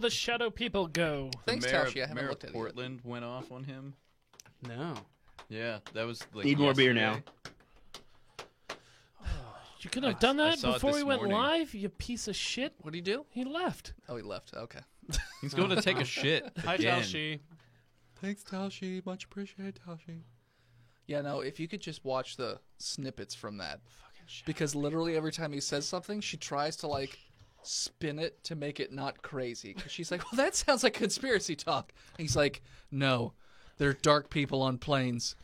the shadow people go? Thanks, Mayor Tashi. I haven't of looked at it. Portland went off on him. No. Yeah, that was like Need more beer yesterday. You could have done I that saw it before this we went morning. live, you piece of shit. What did he do? He left. Oh, he left. Okay. He's going to take a shit Hi, again. Tashi. Thanks, Tashi. Much appreciated, Tashi. Yeah, no, if you could just watch the snippets from that. Because literally every time he says something, she tries to, like, spin it to make it not crazy. Because she's like, well, that sounds like conspiracy talk. And he's like, no, they're dark people on planes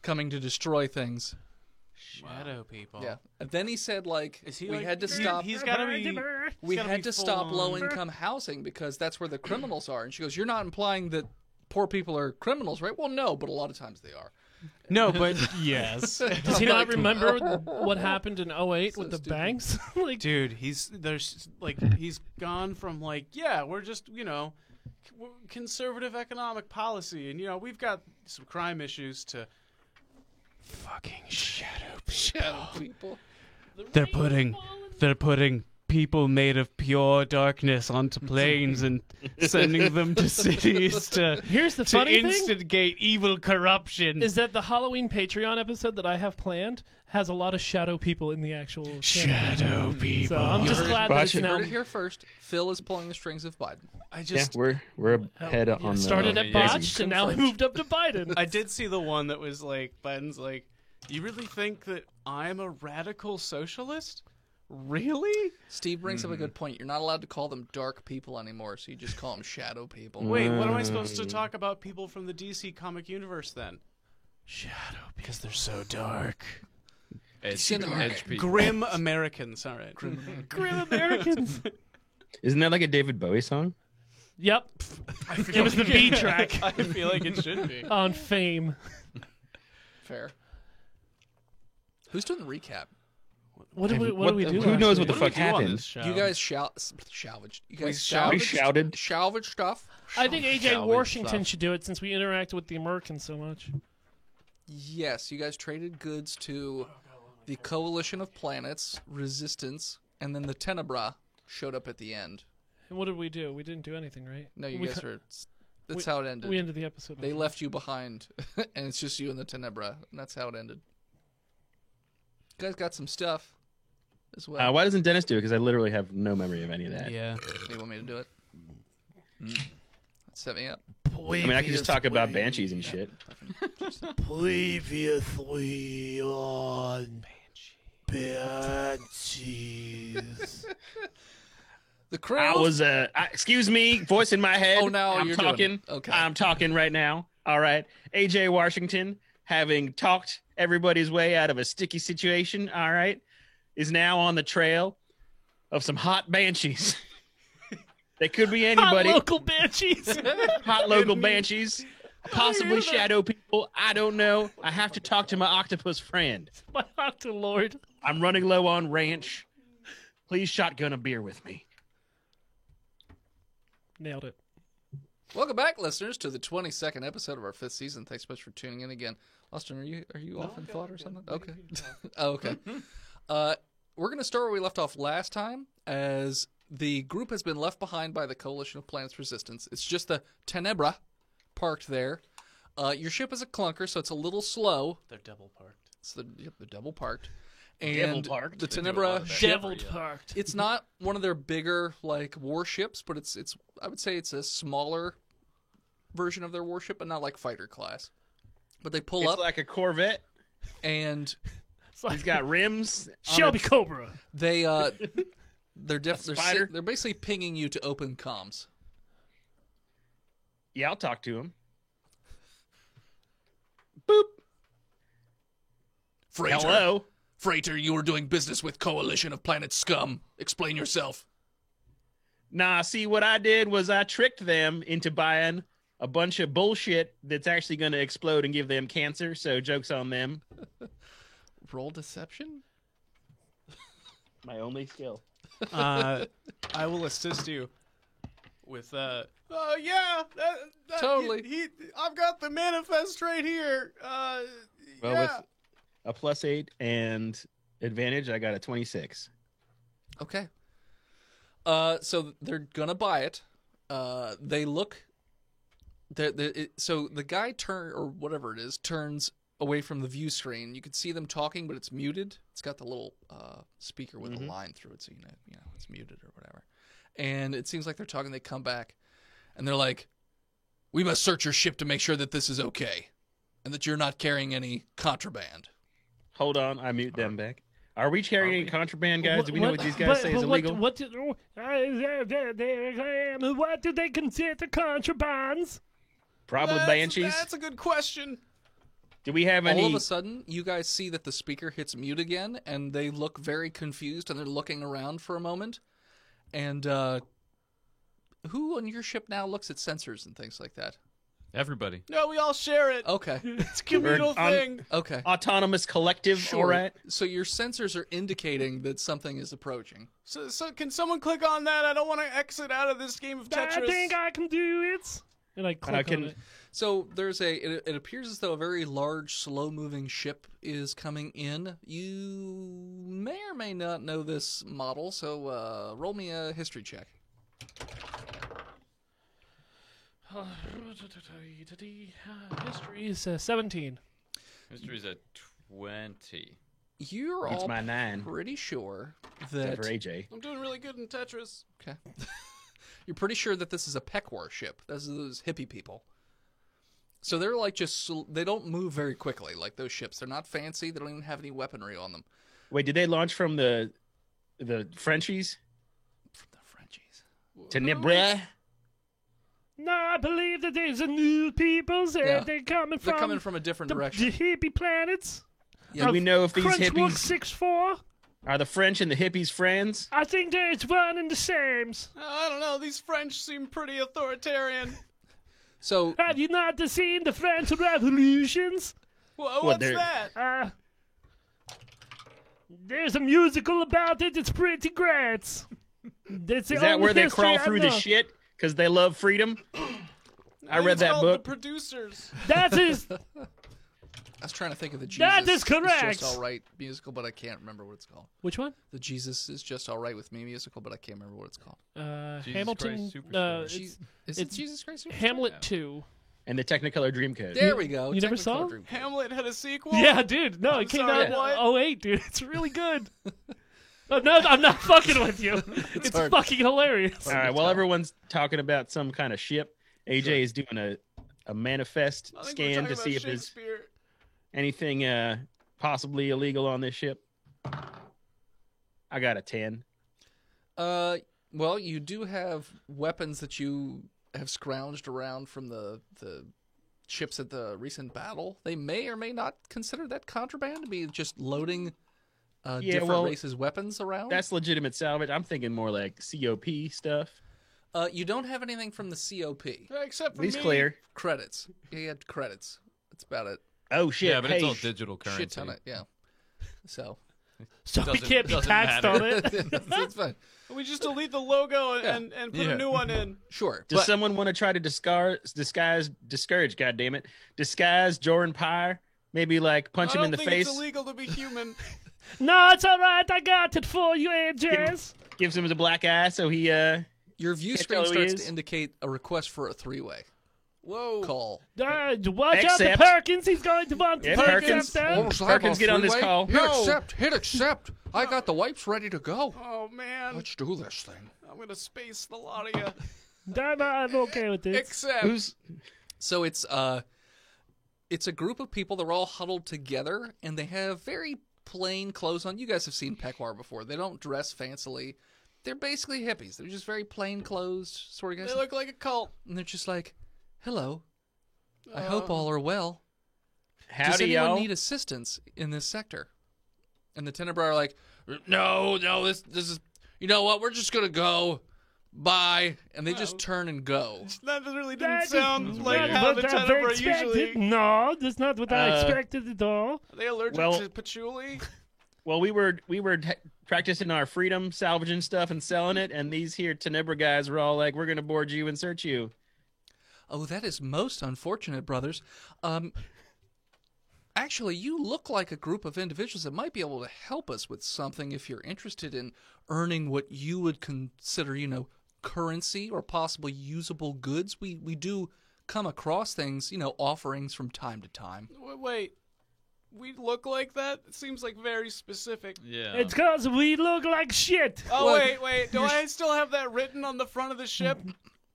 coming to destroy things. Shadow people. Yeah. And then he said, like, Is he we like, had to stop... He's got to be. We gotta had be to stop full-on. low-income housing because that's where the criminals are. And she goes, you're not implying that poor people are criminals, right? Well, no, but a lot of times they are. No, but yes. Does he not remember what happened in 08 So with the stupid. banks? Like, Dude, he's gone from like, yeah, we're just, conservative economic policy and we've got some crime issues to fucking Shadow people. They're putting people made of pure darkness onto planes and sending them to cities to here's the funny thing. instigate evil corruption. Is that the Halloween Patreon episode that I have planned has a lot of shadow people in the actual Shadow people. So I'm just glad that Watch it's it. now Heard it here first. Phil is pulling the strings of Biden. I Yeah, just we're ahead on the... started at yeah, botched and now confirmed. moved up to Biden. I did see the one that was like Biden's like, you really think that I'm a radical socialist? Really? Steve brings up a good point. You're not allowed to call them dark people anymore, so you just call them shadow people. Wait, what am I supposed to talk about people from the DC comic universe then? Shadow Because they're so dark. Edge people. Grim Americans, all right. Grim Americans. Isn't that like a David Bowie song? Yep. It was the B track I feel like it should be. on Fame. Fair. Who's doing the recap? What do we do? Who knows what the What do we fuck do on happened? this show? You guys salvaged. You guys We salvaged. shouted. Salvage stuff. I think AJ Salvage Washington stuff. should do it since we interact with the Americans so much. Yes, you guys traded goods to the Coalition of Planets, Resistance, and then the Tenebra showed up at the end. And what did we do? We didn't do anything, right? No, you We guys cu- are. That's how it ended. We ended the episode. They left you behind, and it's just you and the Tenebra, and that's how it ended. You guys got some stuff as well. Why doesn't Dennis do it? Because I literally have no memory of any of that. Yeah. You want me to do it? Set me up. I mean, I can just talk about banshees and shit. Previously on Banshees. The crew. I was, excuse me, voice in my head. Oh, now I'm you're doing talking. it. Okay. I'm talking right now. All right. AJ Washington, having talked everybody's way out of a sticky situation, all right, is now on the trail of some hot banshees. They could be anybody. Hot local banshees. Hot local banshees. Possibly shadow people. I don't know. I have to talk to my octopus friend. My Octo Lord. I'm running low on ranch. Please shotgun a beer with me. Nailed it. Welcome back, listeners, to the 22nd episode of our 5th season. Thanks so much for tuning in again. Austin, are you off in thought or something? Okay. Oh, okay. We're going to start where we left off last time, as the group has been left behind by the Coalition of Planets Resistance. It's just the Tenebra parked there. Your ship is a clunker, so it's a little slow. They're double parked. It's the double parked. And Devil parked. the They do a lot Tenebra of that. ship, Deviled parked. it's not one of their bigger like warships, but it's I would say it's a smaller version of their warship, but not like fighter class. But they pull It's up like a Corvette. and It's like He's got rims. on Shelby it. Cobra. they they're spider? they're basically pinging you to open comms. Yeah, I'll talk to him. Boop. Freighter, Hello. Freighter, you are doing business with Coalition of Planet Scum. Explain yourself. Nah, see, what I did was I tricked them into buying a bunch of bullshit that's actually going to explode and give them cancer, so joke's on them. Roll deception? My only skill. I will assist you with yeah, Totally. I've got the manifest right here. Well, yeah. with a +8 and advantage, I got a 26. Okay. So they're gonna buy it. They look. So the guy or whatever it is turns away from the view screen. You can see them talking, but it's muted. It's got the little speaker with a line through it, so you know it's muted or whatever. And it seems like they're talking. They come back, and they're like, "We must search your ship to make sure that this is okay, and that you're not carrying any contraband." Hold on, I mute them back. Are we carrying any contraband, guys? Do we know what these guys say is illegal? What do they consider contrabands? Probably banshees. That's a good question. Do we have any? All of a sudden, you guys see that the speaker hits mute again, and they look very confused, and they're looking around for a moment. And who on your ship now looks at sensors and things like that? Everybody. No, we all share it. Okay. It's a communal thing. Okay. Autonomous collective, Sure. all right? So your sensors are indicating that something is approaching. So can someone click on that? I don't want to exit out of this game of Tetris. I think I can do it. And I click on it. So there's it appears as though a very large, slow-moving ship is coming in. You may or may not know this model, so roll me a history check. History is 17. History's at 20. You're It's all my 9. pretty sure Except that for AJ. I'm doing really good in Tetris. Okay. You're pretty sure that this is a Pekwar ship. This is those hippie people. So they're like they don't move very quickly like those ships. They're not fancy. They don't even have any weaponry on them. Wait, did they launch from the Frenchies From the Frenchies. to Nibre? No, I believe that there's a new peoples and Yeah. they're coming from a different the direction. hippie planets. Do we know if these Crunchwork hippies 6-4. are the French and the hippies friends? I think there's one and the same. I don't know. These French seem pretty authoritarian. So Have you not seen the French revolutions? What's they're- that? There's a musical about it. It's pretty great. That's the Is that only where they history crawl I through the know. shit because they love freedom? I think read it's that called book. The Producers. That is I was trying to think of the Jesus That is correct. Just All Right musical, but I can't remember what it's called. which one? The Jesus is Just All Right with Me musical, but I can't remember what it's called. Jesus Hamilton. Christ Superstar. Is it it's Jesus Christ? Superstar? Hamlet Yeah. 2. And the Technicolor Dreamcoat. There we go. You never Technicolor saw it? Dreamcoat. Hamlet had a sequel? Yeah, dude. No, I'm it came sorry, out what? in 08, dude. It's really good. Oh, no, I'm not fucking with you. It's hard. fucking hilarious. All right, while everyone's talking about some kind of ship, AJ is doing a manifest I think we're scan talking to about see if there's Shakespeare. anything possibly illegal on this ship. I got a 10. Well, you do have weapons that you have scrounged around from the ships at the recent battle. They may or may not consider that contraband to be just loading different well, races' weapons around. That's legitimate salvage. I'm thinking more like COP stuff. You don't have anything from the COP. Except for These me. clear. Credits. You had credits. That's about it. Oh shit! Yeah, but hey, it's all digital currency. Shit ton of, yeah. So So we Doesn't- can't be doesn't taxed matter. on it. that's fine. We just delete the logo and put Yeah. a new one in. Sure. Does But someone want to try to disguise, goddamn it, disguise Jordan Pyre? Maybe like punch I him don't in the think face, it's illegal to be human. No, it's all right. I got it for you, AJs. gives him the black eye, so he your view Can't screen tell who he starts is. to indicate a request for a three-way Whoa. call. Watch out, the Accept. Perkins. He's going to want to Yeah, accept Perkins. that. Perkins, get on this call. Hit No. accept. Hit accept. I got the wipes ready to go. Oh, man. Let's do this thing. I'm going to space the lot of you. I'm okay with this. Except. who's So it's a group of people. They're all huddled together, and they have very plain clothes on. You guys have seen Pekwar before. They don't dress fancily. They're basically hippies. They're just very plain clothes sort of guys. They look like a cult. And they're just like, hello. I hope all are well. Does howdy anyone y'all? need assistance in this sector? And the Tenebrar are like, no, this is, you know what? We're just going to go. Bye. And they just turn and go. That really That didn't is sound like not how the what I Tenebra expected. usually. No, that's not what I expected at all. Are they allergic Well- to patchouli? Well, we were practicing our freedom, salvaging stuff and selling it, and these here Tenebra guys were all like, "We're gonna board you and search you." Oh, that is most unfortunate, brothers. Actually, you look like a group of individuals that might be able to help us with something if you're interested in earning what you would consider, currency or possibly usable goods. We do come across things, offerings from time to time. Wait, we look like that? It seems like very specific. Yeah. It's because we look like shit. Oh, Well, wait. Do I still have that written on the front of the ship?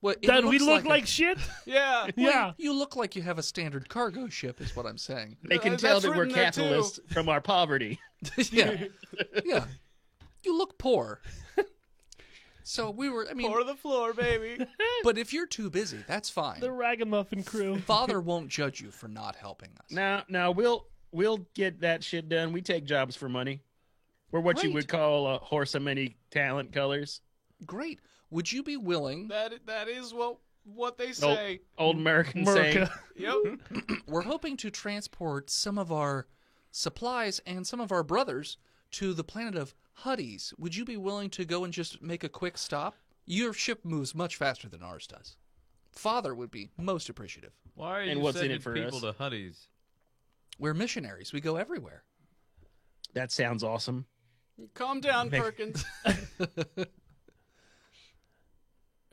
Well, it That we looks look a- like shit? Yeah. Well, Yeah. You look like you have a standard cargo ship, is what I'm saying. They can That's tell that we're written there, too. capitalists from our poverty. Yeah. Yeah. You look poor. So Pour the floor, baby. but if you're too busy, that's fine. The ragamuffin crew. Father won't judge you for not helping us. Now we'll get that shit done. We take jobs for money. We're what you Great. would call a horse of many talent colors. Great. Would you be willing? that is what they say. Old American saying. Merca. Yep. We're hoping to transport some of our supplies and some of our brothers to the planet of Huddies. Would you be willing to go and just make a quick stop? Your ship moves much faster than ours does. Father would be most appreciative. Why are And you what's in sending it for people us? to Huddies? We're missionaries. We go everywhere. That sounds awesome. Calm down, Perkins.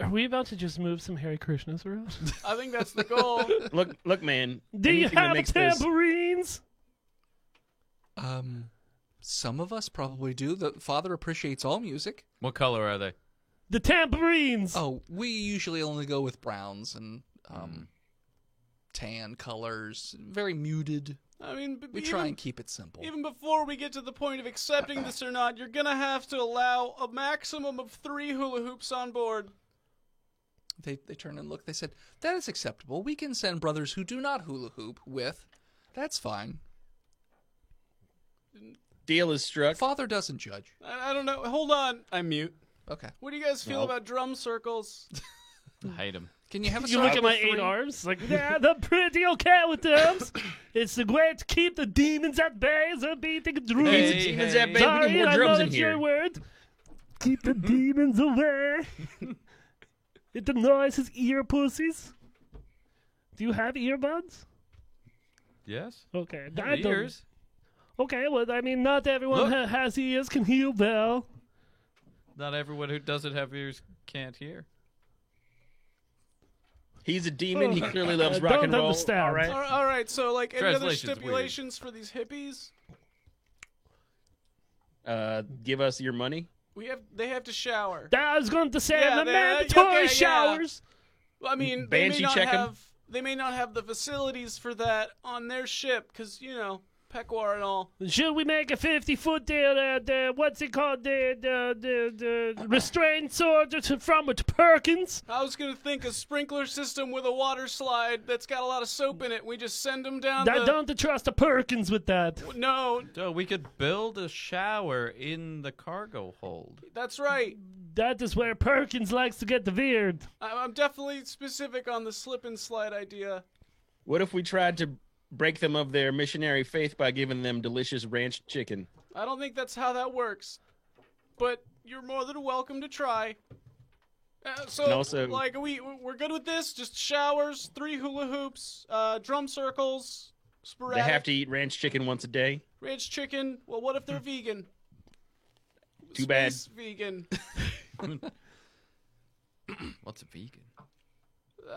Are we about to just move some Hare Krishnas around? I think that's the goal. Look, man. Do you anything that have makes this- tambourines? Some of us probably do. The Father appreciates all music. What color are they? The tambourines. Oh, we usually only go with browns and tan colors, very muted. I mean, We try and keep it simple. even before we get to the point of accepting this or not, you're gonna have to allow a maximum of 3 hula hoops on board. They turn and look. They said, that is acceptable. We can send brothers who do not hula hoop with. That's fine. Deal is struck. Father doesn't judge. I don't know. Hold on. I'm mute. Okay. What do you guys feel Nope. about drum circles? I hate them. Can you have a You look side at my with 8 three? arms, like, yeah, they're pretty okay with them. It's the way to keep the demons at bay, so beating drums. Keep the demons at bay. We Sorry, need more I know drums in that's here. your word. Keep the demons away. It annoys his ear pussies. Do you have earbuds? Yes. Okay, Have I don't- ears. Okay, well, I mean, not everyone Look. has ears can hear well. Not everyone who doesn't have ears can't hear. He's a demon. He clearly loves I rock don't and roll. understand. All right. All right. So, like, any other Translation's weird. stipulations for these hippies? Give us your money. They have to shower. I was going to say Yeah, the they- mandatory okay, yeah. showers. Well, I mean, Banshee check 'em. they may not have the facilities for that on their ship because Pequar and all. Should we make a 50-foot what's it called, the restraint order from it, Perkins? I was gonna think a sprinkler system with a water slide that's got a lot of soap in it. We just send them down. I don't trust the Perkins with that. No, So we could build a shower in the cargo hold. that's right. That is where Perkins likes to get the beard. I'm definitely specific on the slip and slide idea. What if we tried to break them of their missionary faith by giving them delicious ranch chicken? I don't think that's how that works, but you're more than welcome to try. So, And also- like, we're good with this. Just showers, 3 hula hoops, drum circles, They sporadic. have to eat ranch chicken once a day. ranch chicken. Well, what if they're vegan? Too bad. Space vegan. What's a vegan?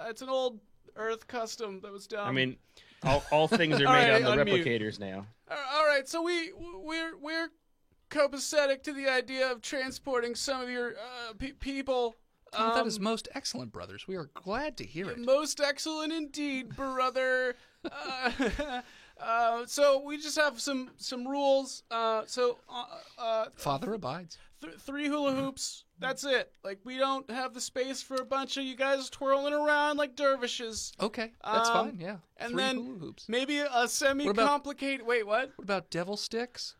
It's an old Earth custom that was done. I mean, all things are All made right, on the unmute. replicators now. All right. So we're copacetic to the idea of transporting some of your people. That is most excellent, brothers. We are glad to hear it. Most excellent indeed, brother. So we just have some rules. Father abides. 3 hula hoops. That's it. Like, we don't have the space for a bunch of you guys twirling around like dervishes. Okay, that's fine. Yeah. And 3 then hula hoops. maybe a semi-complicated. Wait, what? What about devil sticks?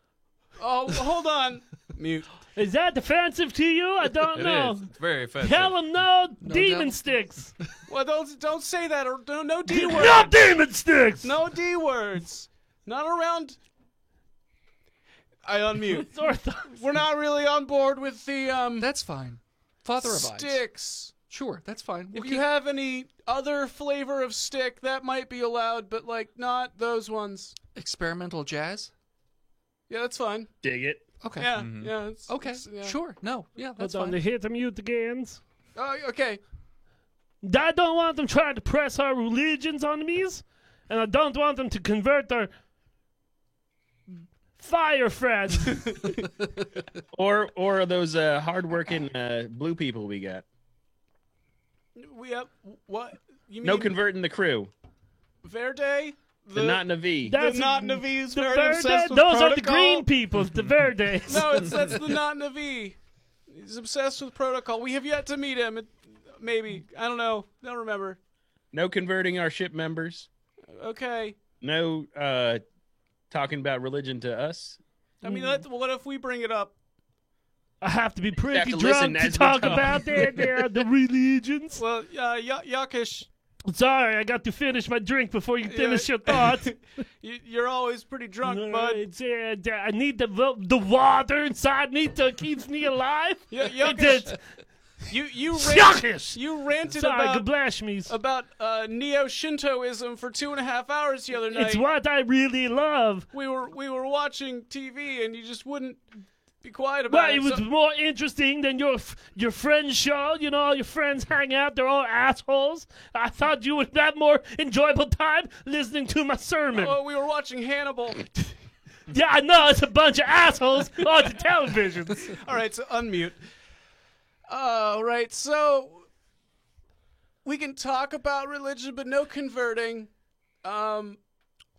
Oh, hold on. Mute. Is that offensive to you? I don't It know. is. It's very offensive. Tell him no demon devil. sticks. Well, don't say that, or no D words. No demon sticks. No D words. Not around. I unmute. It's orthodox. We're not really on board with the That's fine. Father abides. sticks. Sure, that's fine. We'll If you have any other flavor of stick, that might be allowed, but like not those ones. experimental jazz. Yeah, that's fine. Dig it. Okay. Yeah, yeah. Okay. it's- yeah. Sure. No. Yeah, that's Hold on, fine. they hit the mute again. Okay. I don't want them trying to press our religions on me, and I don't want them to convert our fire friends. Or those hardworking blue people we got. We have what? You mean No converting the crew. Verde? The not Navi. The not Navi is the very Verde, obsessed with those are the protocol. green people, the Verdes. No, that's the not Navi. He's obsessed with protocol. We have yet to meet him. Maybe. I don't know. Don't remember. No converting our ship members. Okay. No talking about religion to us. I mean, what if we bring it up? I have to be pretty to listen drunk to as we talk talk. about the religions. Well, Yakish, Sorry, I got to finish my drink before you finish your thoughts. you're always pretty drunk, bud. I need the water inside me to keep me alive. Yakish, you Yuckish! ranted Sorry, about Gablashmes. neo-Shintoism for 2.5 hours the other night. It's what I really love. We were watching TV and you just wouldn't be quiet about Well, it. it was So- more interesting than your friend's show. You know, your friends hang out, they're all assholes. I thought you would have more enjoyable time listening to my sermon. Oh, we were watching Hannibal. Yeah, I know, it's a bunch of assholes on the television. All right, so unmute. All right, so we can talk about religion, but no converting.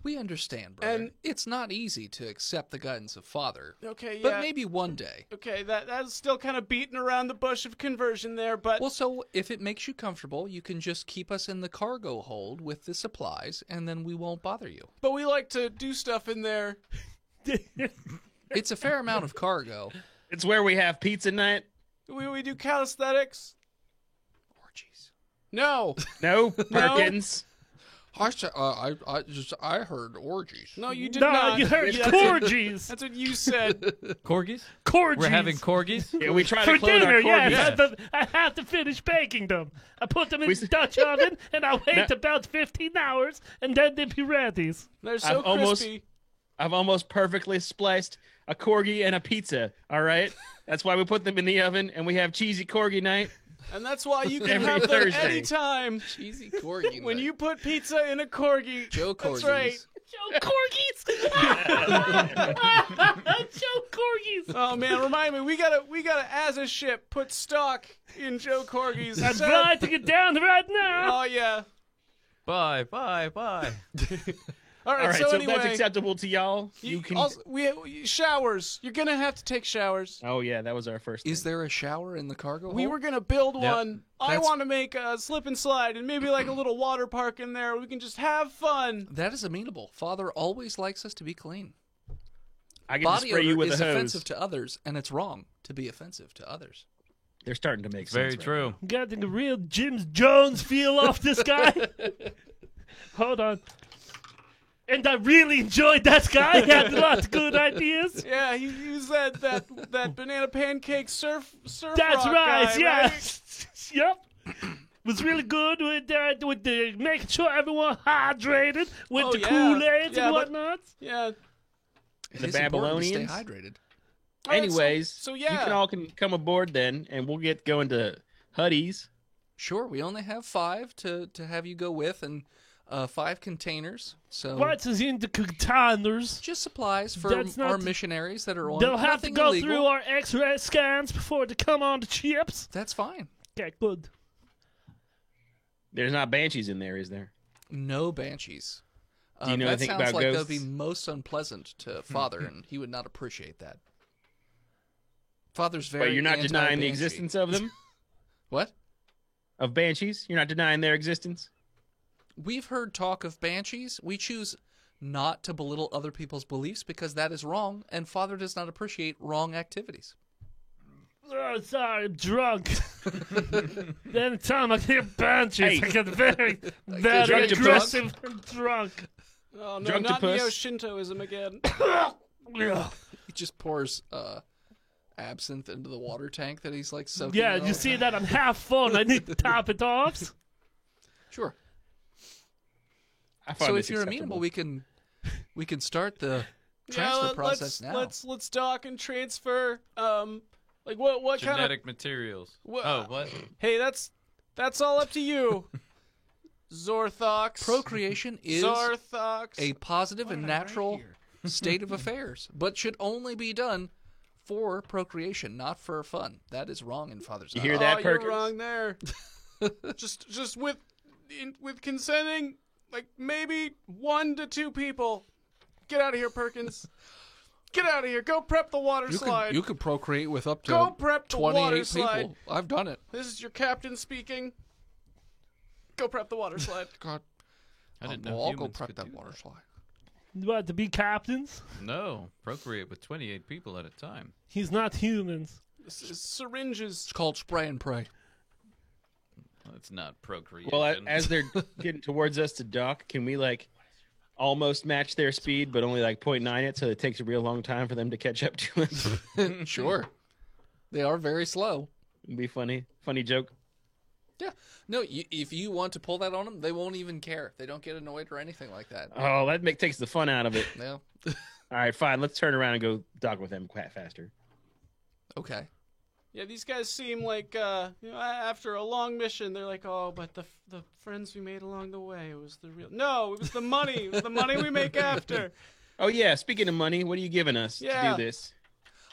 We understand, brother. And- it's not easy to accept the guidance of Father. Okay, yeah. But maybe one day. Okay, that's still kind of beating around the bush of conversion there, but Well, so if it makes you comfortable, you can just keep us in the cargo hold with the supplies, and then we won't bother you. we like to do stuff in there. It's a fair amount of cargo. It's where we have pizza night. We do calisthenics. Orgies. No, No, Perkins. I heard orgies. no, you did No, not. you heard corgis. That's what you said. Corgis? Corgis. We're having corgis? Yeah, we try For to clone dinner, our yes. corgis. I have to finish baking them. I put them in We- the Dutch oven, and I wait No. about 15 hours, and then they be ready. They're so I've almost- crispy. I've almost perfectly spliced a corgi and a pizza. All right, that's why we put them in the oven, and we have cheesy corgi night. And that's why you can Every have them Thursday. anytime. Cheesy corgi. When night. you put pizza in a corgi. Joe Corgis. That's right. Joe Corgis! Joe Corgis! Oh man, remind me, we gotta as a ship put stock in Joe Corgis. I'm writing it down right now. Oh yeah. Bye, bye, bye. All right, All right, so so anyway, if that's acceptable to y'all, you can. also, we showers. You're gonna have to take showers. Oh yeah, that was our first. Is there a shower in the cargo We hold? were gonna build Yep. one. I That's- want to make a slip and slide and maybe like a little water park in there. We can just have fun. That is amenable. Father always likes us to be clean. I can Body spray you odor with is a hose. offensive to others, and it's wrong to be offensive to others. They're starting to make Very sense. true. Getting a real Jim Jones feel off this guy. Hold on. And I really enjoyed that guy. He had lots of good ideas. Yeah, he was that banana pancake surf That's rock right. guy, Yeah. right? Yep. Was really good with the making sure everyone hydrated with Oh, the yeah. Kool-Aids Yeah, and but- whatnot. Yeah. It The is important to stay Babylonians? hydrated. All right, Anyways, so you yeah. can all come aboard then, and we'll get going to Huddy's. Sure, we only have 5 to have you go with, and 5 containers. So What's in the containers? just supplies for That's not- our missionaries that are on. They'll have to nothing go illegal. through our X-ray scans before they come on the ships. That's fine. Okay, good. There's not banshees in there, is there? No banshees. Do you know that anything sounds about like that would ghosts? be most unpleasant to Father, and he would not appreciate that. Father's very. But you're not denying the anti-banshee. existence of them, What? of banshees. You're not denying their existence. We've heard talk of banshees. We choose not to belittle other people's beliefs because that is wrong, and Father does not appreciate wrong activities. Oh, sorry, I'm drunk. Anytime I hear banshees, Hey. I get very drunk to aggressive and drunk. Oh no, Drunk to not puss. neo-Shintoism again. He just pours absinthe into the water tank that he's like soaking. Yeah, in all you the see time. that I'm half full and I need to top it off. Sure. I find So this if you're acceptable. amenable, we can start the transfer process now. Let's dock and transfer. Like what kind of? Genetic materials. Wha- Oh, what? Hey, that's all up to you, Zorthox. Procreation is Zorthox. a positive and natural state of affairs, but should only be done for procreation, not for fun. That is wrong in Father's You House. hear that, You're Perkins? wrong there. just with consenting, like maybe 1 to 2 people. Get out of here, Perkins. Get out of here. Go prep the water slide. You could procreate with up to Go prep the water 28 slide. people. I've done it. This is your captain speaking. Go prep the water slide. God, I didn't I'll know go humans prep could that do water that. slide. What, to be captains? No, procreate with 28 people at a time. He's not humans. This is syringes. It's called spray and pray. That's not procreation. Well, as they're getting towards us to dock, can we like almost match their speed, but only like 0.9 it, so it takes a real long time for them to catch up to us? Sure. They are very slow. It'd be funny joke. Yeah. No, if you want to pull that on them, they won't even care. They don't get annoyed or anything like that. Oh, that takes the fun out of it. No. All right, fine. Let's turn around and go dock with them quite faster. Okay. Yeah, these guys seem like after a long mission, they're like, oh, but the friends we made along the way, it was the real. No, it was the money. It was the money we make after. Oh yeah, speaking of money, what are you giving us to Yeah. do this?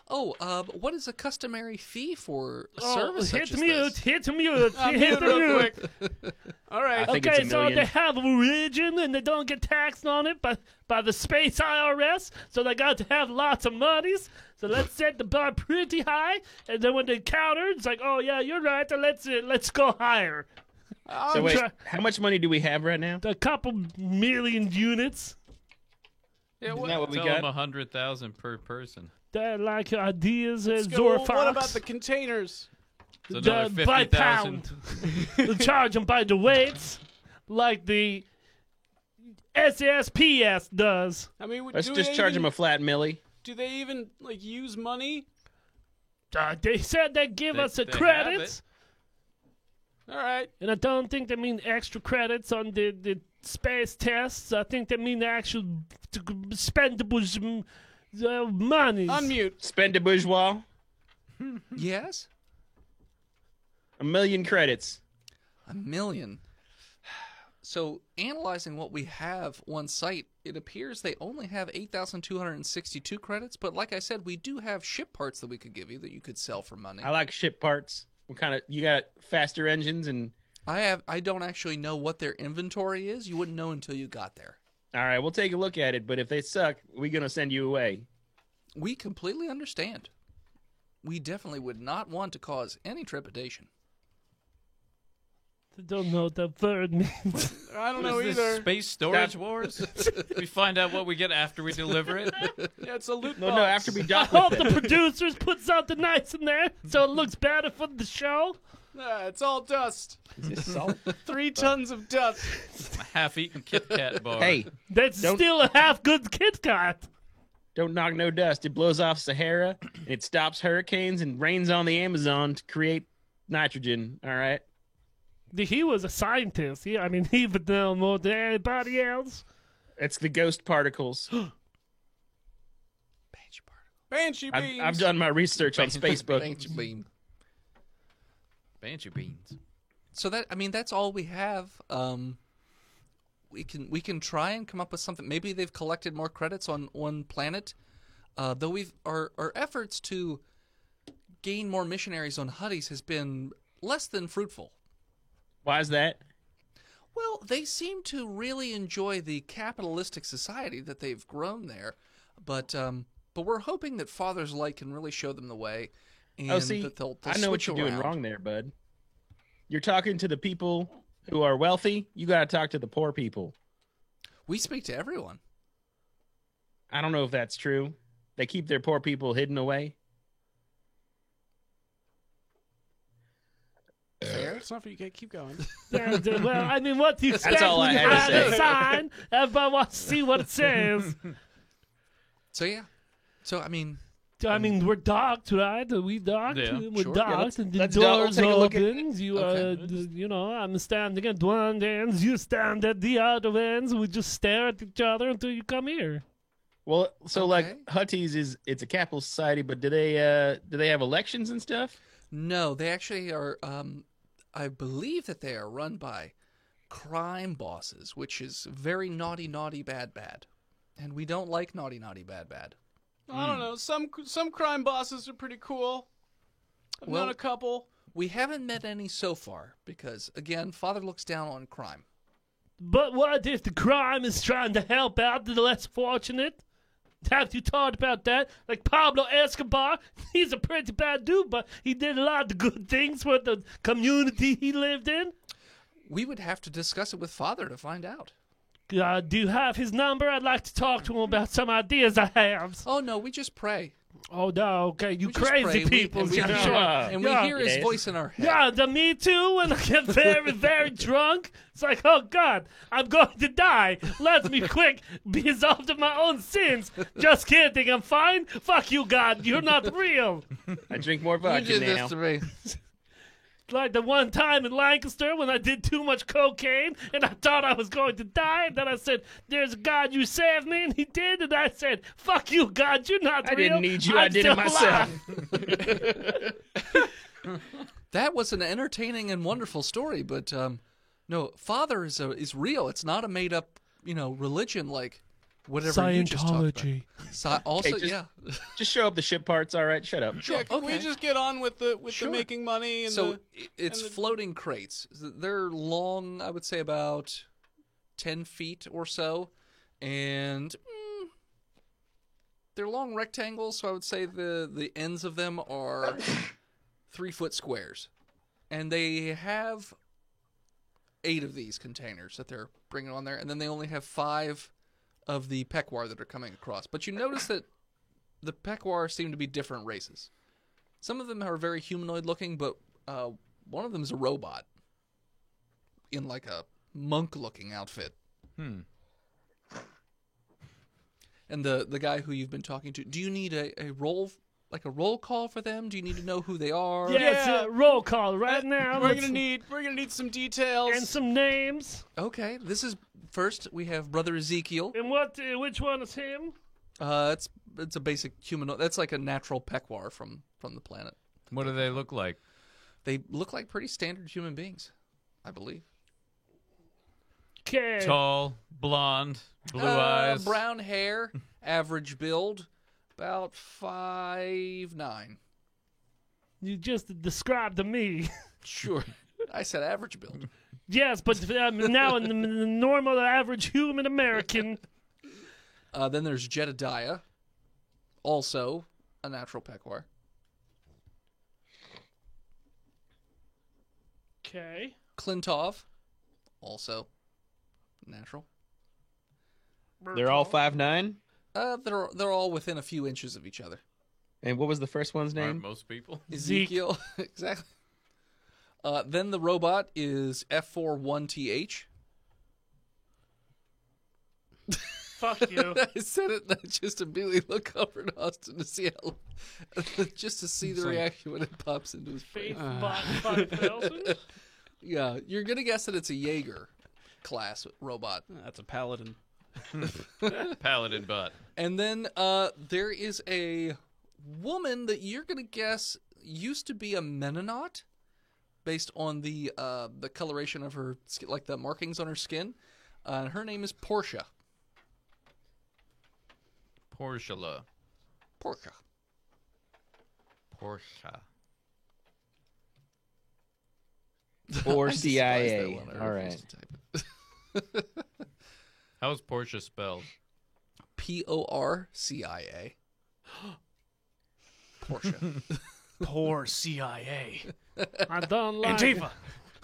Oh, what is a customary fee for Oh, service such hit as mute, this? hit mute, I'm hit mute real mute. quick. All right. I think Okay, it's a so million. they have a religion and they don't get taxed on it by the space IRS, so they got to have lots of monies. So let's set the bar pretty high, and then when they counter, it's like, oh yeah, you're right. Then let's go higher. So wait, try- how much money do we have right now? A couple million units. Yeah, Isn't that what we Tell got? them 100,000 per person. That like ideas let's and go. Zorfox. What about the containers? So another by 50,000. pound? They charge them by the weights, like the SSPS does. I mean, Let's just charge them a flat milli. Do they even like use money? They said they'd give They- us the they have credits, All right. and I don't think they mean extra credits on the space tests. I think they mean the actual spendable money. Unmute. Spend a bourgeois. Yes? 1 million credits. 1 million. So, analyzing what we have on site, it appears they only have 8,262 credits, but like I said, we do have ship parts that we could give you that you could sell for money. I like ship parts. What kind of? You got faster engines and. I don't actually know what their inventory is. You wouldn't know until you got there. All right, we'll take a look at it. But if they suck, we're gonna send you away. We completely understand. We definitely would not want to cause any trepidation. I don't know what that word means. I don't What know is either. this, Space Storage Wars? We find out what we get after we deliver it. Yeah, it's a loot No, box. no. After we I dock hope with the them. producers put something nice in there so it looks better for the show. It's all dust. Is this salt? 3 tons of dust. A half-eaten Kit Kat bar. Hey, That's Don't- still a half good Kit Kat. don't knock no dust. It blows off Sahara. And it stops hurricanes and rains on the Amazon to create nitrogen. All right. He was a scientist. He would know more than anybody else. It's the ghost particles. Banshee I've, beams. I've done my research on Facebook. Banshee beam. Banshee beans. So that's all we have. We can try and come up with something. Maybe they've collected more credits on one planet. Though our efforts to gain more missionaries on Huddies has been less than fruitful. Why is that? Well, they seem to really enjoy the capitalistic society that they've grown there, but we're hoping that Father's Light can really show them the way, and Oh, see, that they'll I know what switch you're doing around. wrong there, bud. You're talking to the people who are wealthy. You got to talk to the poor people. We speak to everyone. I don't know if that's true. They keep their poor people hidden away. Fair. It's not for you. Keep going. Well, what do you expect all when I you had to have say. a sign? Everybody wants to see what it says. So yeah. So We're docked, right? We docked. Yeah, We're sure. docked, Yeah, let's- and the let's dock. We'll doors take a look at open. You, Okay. I'm standing at one end. You stand at the other end. We just stare at each other until you come here. Well, so Okay. like Hutties it's a capital society, but do they have elections and stuff? No, they actually are. I believe that they are run by crime bosses, which is very naughty, naughty, bad, bad, and we don't like naughty, naughty, bad, bad. I don't know. Some crime bosses are pretty cool. I've Well- known a couple. We haven't met any so far because, again, Father looks down on crime. But what if the crime is trying to help out the less fortunate? Have you thought about that? Like Pablo Escobar, he's a pretty bad dude, but he did a lot of good things for the community he lived in. We would have to discuss it with Father to find out. Do you have his number? I'd like to talk to him about some ideas I have. Oh no, we just pray. Oh, no, okay, you We just crazy pray. people. We, and we, you hear, know. and we Yeah. hear his Yes. voice in our head. Yeah, me too. When I get very, very drunk, it's like, oh God, I'm going to die. Let me quick be absolved of my own sins. Just kidding, I'm fine. Fuck you, God, you're not real. I drink more You vodka did now. this to me. Like the one time in Lancaster when I did too much cocaine and I thought I was going to die. And then I said, there's a God, you saved me. And he did. And I said, fuck you, God, you're not I real. didn't need you, I I'm did it still myself. alive." That was an entertaining and wonderful story, but no, Father is real. It's not a made up, religion like whatever you just talked about. Also, Hey, just- yeah. Just show up the ship parts, all right? Shut up. Yeah, can we okay. just get on with the Sure. making money and So the it's and the- floating crates. They're long, I would say about 10 feet or so, and they're long rectangles. So I would say the ends of them are 3-foot squares, and they have 8 of these containers that they're bringing on there, and then they only have 5 of the pequar that are coming across. But you notice that the pequar seem to be different races. Some of them are very humanoid looking, but one of them is a robot in like a monk looking outfit. And the guy who you've been talking to, do you need a roll call for them? Do you need to know who they are? Yeah, Yeah. it's a roll call right now. we're Let's- gonna need some details. and some names. Okay, this is first we have Brother Ezekiel. And which one is him? It's a basic humanoid. That's like a natural pequar from the planet. What do they look like? They look like pretty standard human beings, I believe. Okay. Tall, blonde, blue eyes. Brown hair, average build, about 5'9". You just described to me. Sure. I said average build. Yes, but now in the normal average human American. Then there's Jedediah, also a natural pequar. Okay. Klintov, also natural. They're all 5'9". They're all within a few inches of each other. And what was the first one's Aren't name? most people? Ezekiel, exactly. Then the robot is F41TH. Fuck you. I said it, and I just immediately look over at Austin to see just to see the reaction when it pops into his face. Faith bot 5,000. Yeah, you're gonna guess that it's a Jaeger class robot. That's a paladin. Paladin butt. And then there is a woman that you're gonna guess used to be a Mennonite, based on the coloration of her skin, like the markings on her skin. Her name is Portia. Portia. Portia. Portia. Or I despised that CIA. one. I All refused right. to type it. How is Portia spelled? Porcia. Portia. Poor CIA. I don't like Antifa.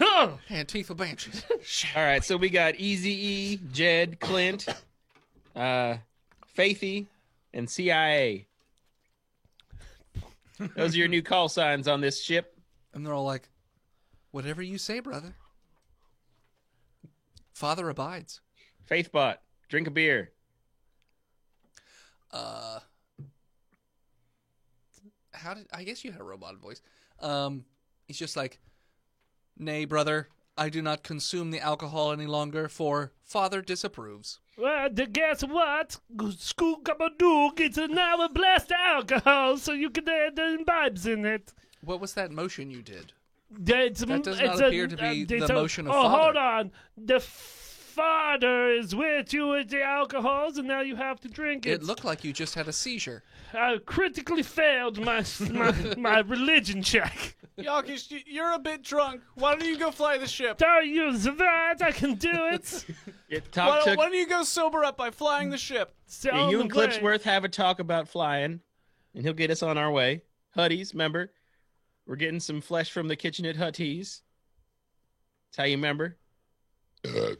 Oh, Antifa Banshees. All right, so we got Eazy-E, Jed, Clint, Faithy, and CIA. Those are your new call signs on this ship. And they're all like, whatever you say, brother. Father abides. Faithbot, drink a beer. I guess you had a robot voice. He's just like, nay, brother, I do not consume the alcohol any longer, for Father disapproves. Well, guess what? Skook-a-ba-dook, it's now a blast alcohol, so you can add the imbibes in it. What was that motion you did? That does not appear to be the motion of Oh, father. hold on. The father is with you with the alcohols, and now you have to drink it. It looked like you just had a seizure. I critically failed my religion check. Yakish, you're a bit drunk. Why don't you go fly the ship? Don't use that. I can do it. Why don't you go sober up by flying the ship? Yeah, you and Clipsworth have a talk about flying, and he'll get us on our way. Hutties, remember? We're getting some flesh from the kitchen at Hutties. That's how you remember. Okay.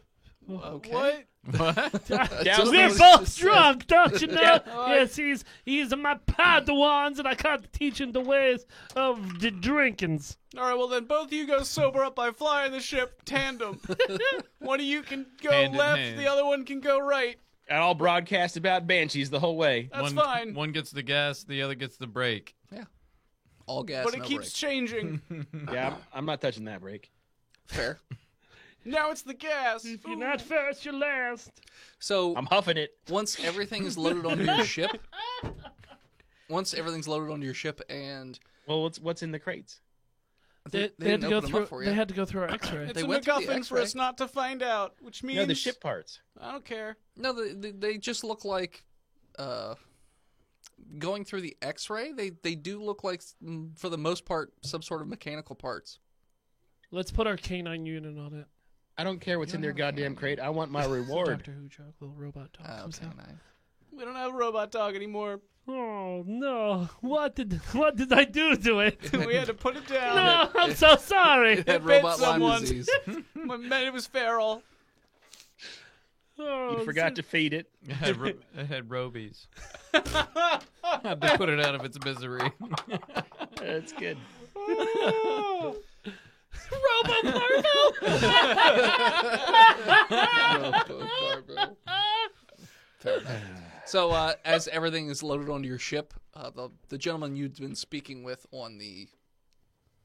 What? We're both drunk, don't you know? Yes, he's my Padawans, and I can't teach him the ways of the drinkings. All right, well then both of you go sober up by flying the ship tandem. One of you can go Hand in left, hand. the other one can go right. And I'll broadcast about banshees the whole way. That's fine. One gets the gas, the other gets the brake. All gas, But it no keeps brake. changing. Yeah, I'm not touching that brake. Fair. Now it's the gas. If you're not first, you're last. So I'm huffing it. once everything is loaded onto your ship, and Well, what's in the crates? they had didn't to go open them through. up for They you. had to go through our X-ray. It's They a went through the MacGuffin for X-ray. us not to find out, which means No, the ship parts. I don't care. No, they just look like, going through the X-ray. They do look like, for the most part, some sort of mechanical parts. Let's put our canine unit on it. I don't care what's in their goddamn crate. I want my reward. Doctor Who joke, little robot dog. comes Okay, out. nice. We don't have a robot dog anymore. Oh no! What did I do to it? We had to put it down. No, I'm so sorry. It had bit robot Lyme someone. disease. Man, it was feral. Oh, You forgot to feed it. It had Robies. Had to put it out of its misery. That's good. Fair enough. So, as everything is loaded onto your ship, the gentleman you'd been speaking with on the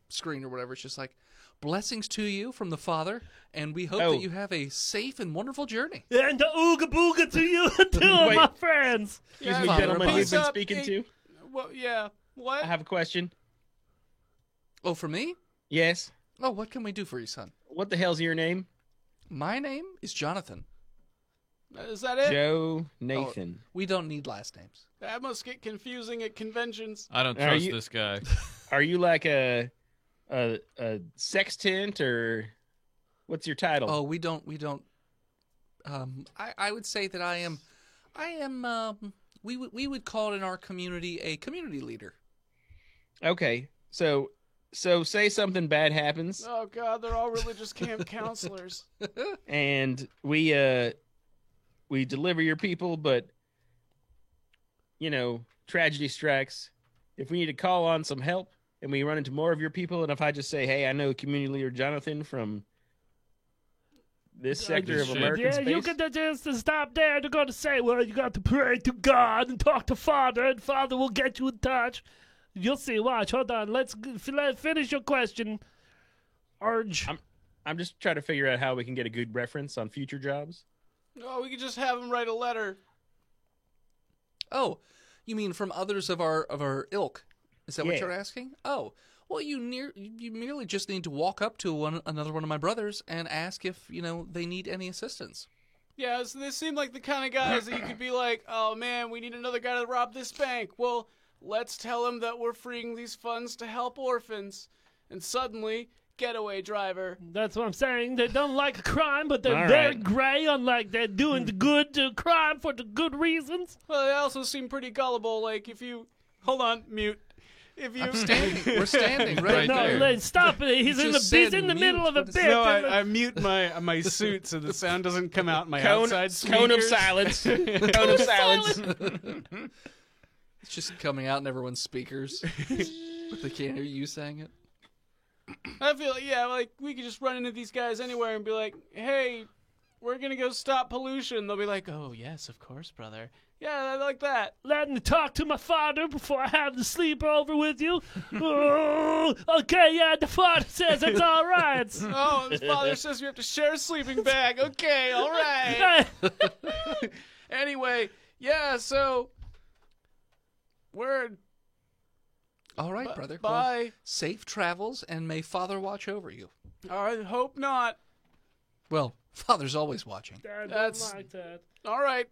screen or whatever, it's just like, blessings to you from the Father, and we hope that you have a safe and wonderful journey. And the ooga booga to you too, Wait. my friends. Excuse me, Father, gentlemen, Father. you've been Peace up, speaking to. Well, yeah. What? I have a question. Oh, for me? Yes. Oh, what can we do for you, son? What the hell's your name? My name is Jonathan. Is that it? Joe Nathan. We don't need last names. That must get confusing at conventions. I don't Are trust you- this guy. Are you like a sextant or what's your title? Oh, we don't. I would say that I am. We would call it in our community a community leader. Okay. So say something bad happens Oh God, they're all religious camp counselors. and we deliver your people, but tragedy strikes. If we need to call on some help and we run into more of your people, and if I just say, hey, I know community leader Jonathan from this sector of shit. American Yeah, space. you can just stop there. They're going to say, well, you got to pray to God and talk to Father, and Father will get you in touch. You'll see. Watch. Hold on. Let's finish your question, Arj. I'm just trying to figure out how we can get a good reference on future jobs. Oh, we could just have him write a letter. Oh, you mean from others of our ilk? Is that what Yeah. you're asking? Oh, well, you merely just need to walk up to another one of my brothers and ask if they need any assistance. Yeah, so they seem like the kind of guys that you could be like, oh man, we need another guy to rob this bank. Well, let's tell him that we're freeing these funds to help orphans. And suddenly, getaway driver. That's what I'm saying. They don't like crime, but they're All very right. gray, unlike they're doing the good crime for the good reasons. Well, they also seem pretty gullible. Like if you hold on, mute. If you I'm standing. We're standing right Right No, there. stop it. He's in just he's said in the mute. middle of a What is bit. that? No, I mute my suit so the sound doesn't come out my outside Cone of speakers. silence. Cone of silence. It's just coming out in everyone's speakers, but they can't hear you saying it. I feel like we could just run into these guys anywhere and be like, hey, we're going to go stop pollution. They'll be like, oh, yes, of course, brother. Yeah, I like that. Let me talk to my father before I have the sleepover with you. Oh, okay, yeah, the father says it's all right. Oh, his father says we have to share a sleeping bag. Okay, all right. Hey, Anyway, yeah, so word. All right, brother. Well, Bye. safe travels, and may Father watch over you. I hope not. Well, Father's always watching. I don't That's- like that. All right.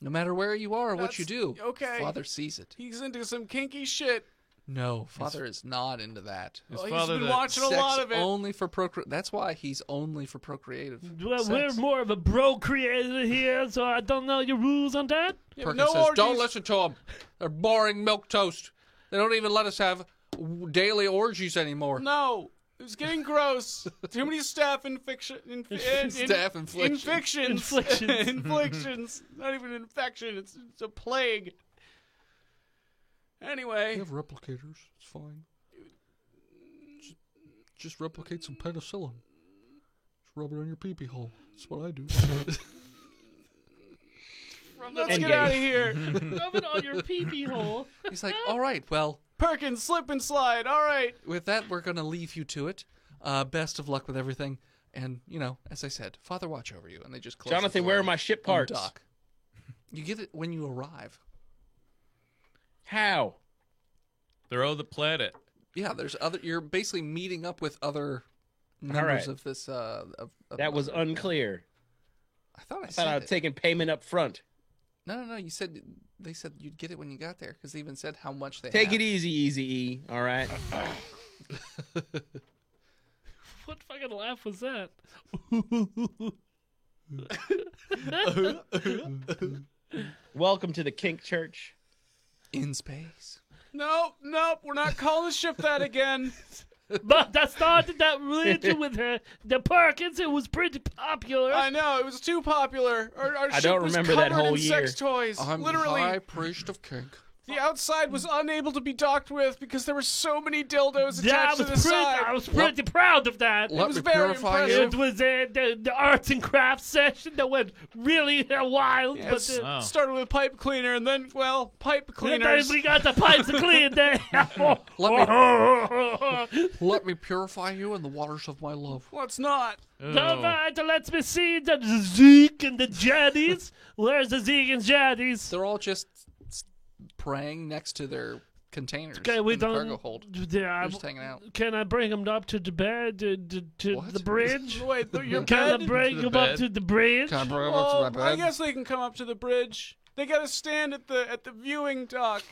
No matter where you are or what you That's- do, okay. Father sees it. He's into some kinky shit. No, Father is not into that. His Well, he's father been that- watching a Sex lot of it. only for That's why he's only for procreative. Well, sex. we're more of a bro creator here, so I don't know your rules on that. Yeah, Perkins no says, orgies. "Don't listen to them. They're boring milk toast. They don't even let us have daily orgies anymore." No, it was getting gross. Too many staph Staph inflictions. Inflictions. inflictions. Not even an infection. It's a plague. Anyway, have replicators. It's fine. Just replicate some penicillin. Just rub it on your pee-pee hole. That's what I do. let's Endgame. get out of here. Rub it on your pee-pee hole. He's like, all right, well, Perkins, slip and slide. All right. with that, we're going to leave you to it. Best of luck with everything. And, as I said, Father watch over you. And they just close Jonathan, the door where are my ship on parts? dock. You get it when you arrive. How? They're on the planet. Yeah, there's other. You're basically meeting up with other members right. of this. Of That was unclear. I thought I I thought said I it. was taking payment up front. No. You said they said you'd get it when you got there because they even said how much they Take have. it easy, Easy E. All right. What fucking laugh was that? Welcome to the Kink Church. in space. Nope, we're not calling the ship that again. But that started that religion with the Perkins. It was pretty popular. I know, it was too popular. Our ship don't was remember that covered whole in year. sex toys. I'm Literally. high priest of kink. The outside was unable to be docked with because there were so many dildos Yeah, attached to the side. I was pretty proud of that. Let was me very purify impressive. It was the arts and crafts session that went really wild. Yeah, but Wow. started with pipe cleaner and then, well, pipe then cleaners. we got the pipes to clean there. Let me purify you in the waters of my love. Let's not. Oh. All right, let me see the Zeke and the Jaddies. Where's the Zeke and Jaddies? They're all just praying next to their containers Okay, we in the don't. cargo hold. Yeah, They're just hanging out. can I bring them up to the bed, to What? the bridge? Wait, your Can I bed? bring the them up bed? to the bridge? Can I bring them Well, up to my I bed? guess they can come up to the bridge. They got to stand at the viewing dock.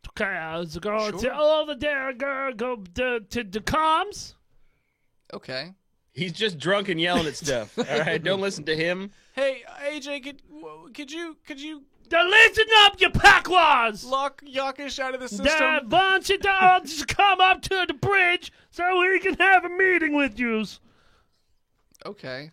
Okay, I was going Sure. to over there, go to the comms. Okay. He's just drunk and yelling at stuff. All right, don't listen to him. Hey, AJ, could you Now listen up, you packwads! lock Yakish out of the system? Now, bunch of dogs just come up to the bridge so we can have a meeting with you. Okay.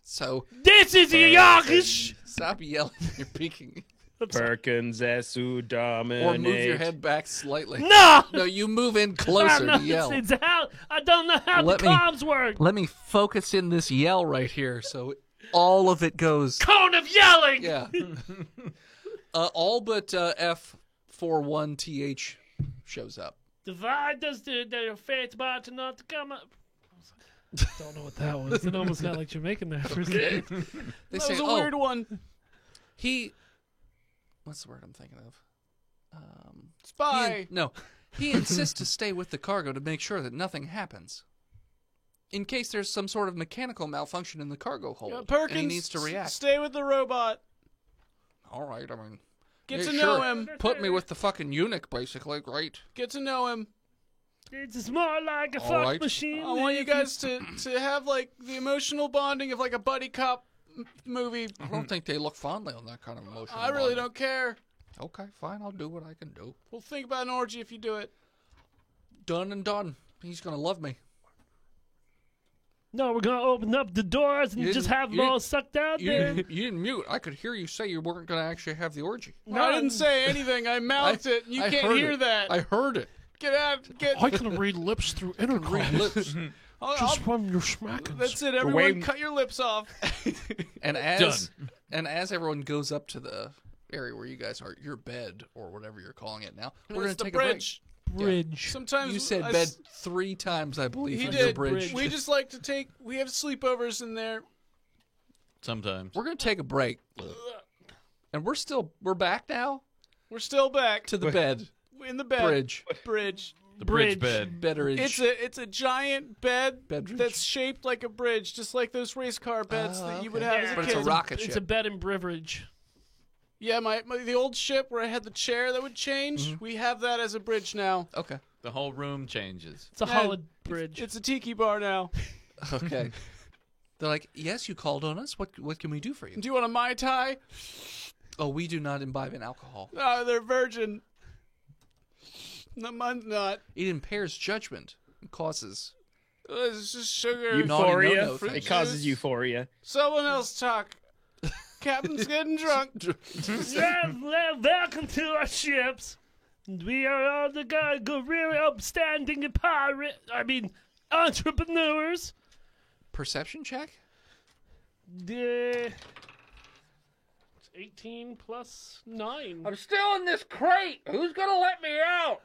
So, This is Yakish. stop yelling. You're peeking. Perkins Esu dominate. Or move your head back slightly. No! No, you move in I closer know to yell. it's how I don't know how Let the me- comms work. Let me focus in this yell right here so all of it goes. Cone of yelling. Yeah. All but F41TH shows up. Divide does the faith about to not to come up. Don't know what that was. It almost got like Jamaican there for a second. They That say, was a oh, weird one. what's the word I'm thinking of? Spy. He insists to stay with the cargo to make sure that nothing happens. In case there's some sort of mechanical malfunction in the cargo hold, Perkins, and he needs to react. stay with the robot. All right, I mean, Get yeah, to know sure. him. Put me with the fucking eunuch, basically. Great. Get to know him. It's more like a All fuck right. machine. I want you guys to have like the emotional bonding of like a buddy cop movie. I don't think they look fondly on that kind of emotion. I really don't care. Okay, fine. I'll do what I can do. We'll think about an orgy if you do it. Done and done. He's gonna love me. No, we're gonna open up the doors and You just didn't- have them you all didn't- sucked out You there. didn't mute. I could hear you say you weren't gonna actually have the orgy. No, I didn't say anything. I mouthed it. You I can't heard hear it. that. I heard it. Get out. Get. I can read lips through intercom. Read lips. I'll- from your smackings. that's it. Everyone, waiting- cut your lips off. And as And as everyone goes up to the area where you guys are, your bed or whatever you're calling it now, we're going It's to the take a break. bridge. Bridge. Sometimes You said I bed s- 3 times, I believe. He on did. Your bridge. We just like to take. We have sleepovers in there. Sometimes. We're going to take a break. And we're back now We're still back to the bed. in the bed. Bridge. Bridge. The bridge Bridge. bed. Bedridge. It's a giant bed Bedridge. that's shaped like a bridge, just like those race car beds that you would okay. have as a But kid. it's a rocket It's ship. a bed and beverage. Yeah, the old ship where I had the chair that would change. Mm-hmm. We have that as a bridge now. Okay. The whole room changes. It's a Yeah, hollow bridge. It's a tiki bar now. Okay. They're like, yes, you called on us. What can we do for you? Do you want a Mai Tai? Oh, we do not imbibe in alcohol. They're virgin. No, mine's not. It impairs judgment and causes. It's just sugar. Naughty Euphoria. no-no fruit things. It causes juice. euphoria. Someone else talk. Captain's getting drunk. Welcome to our ships. We are all the really upstanding entrepreneurs. Perception check? It's 18 plus 9. I'm still in this crate. Who's gonna let me out?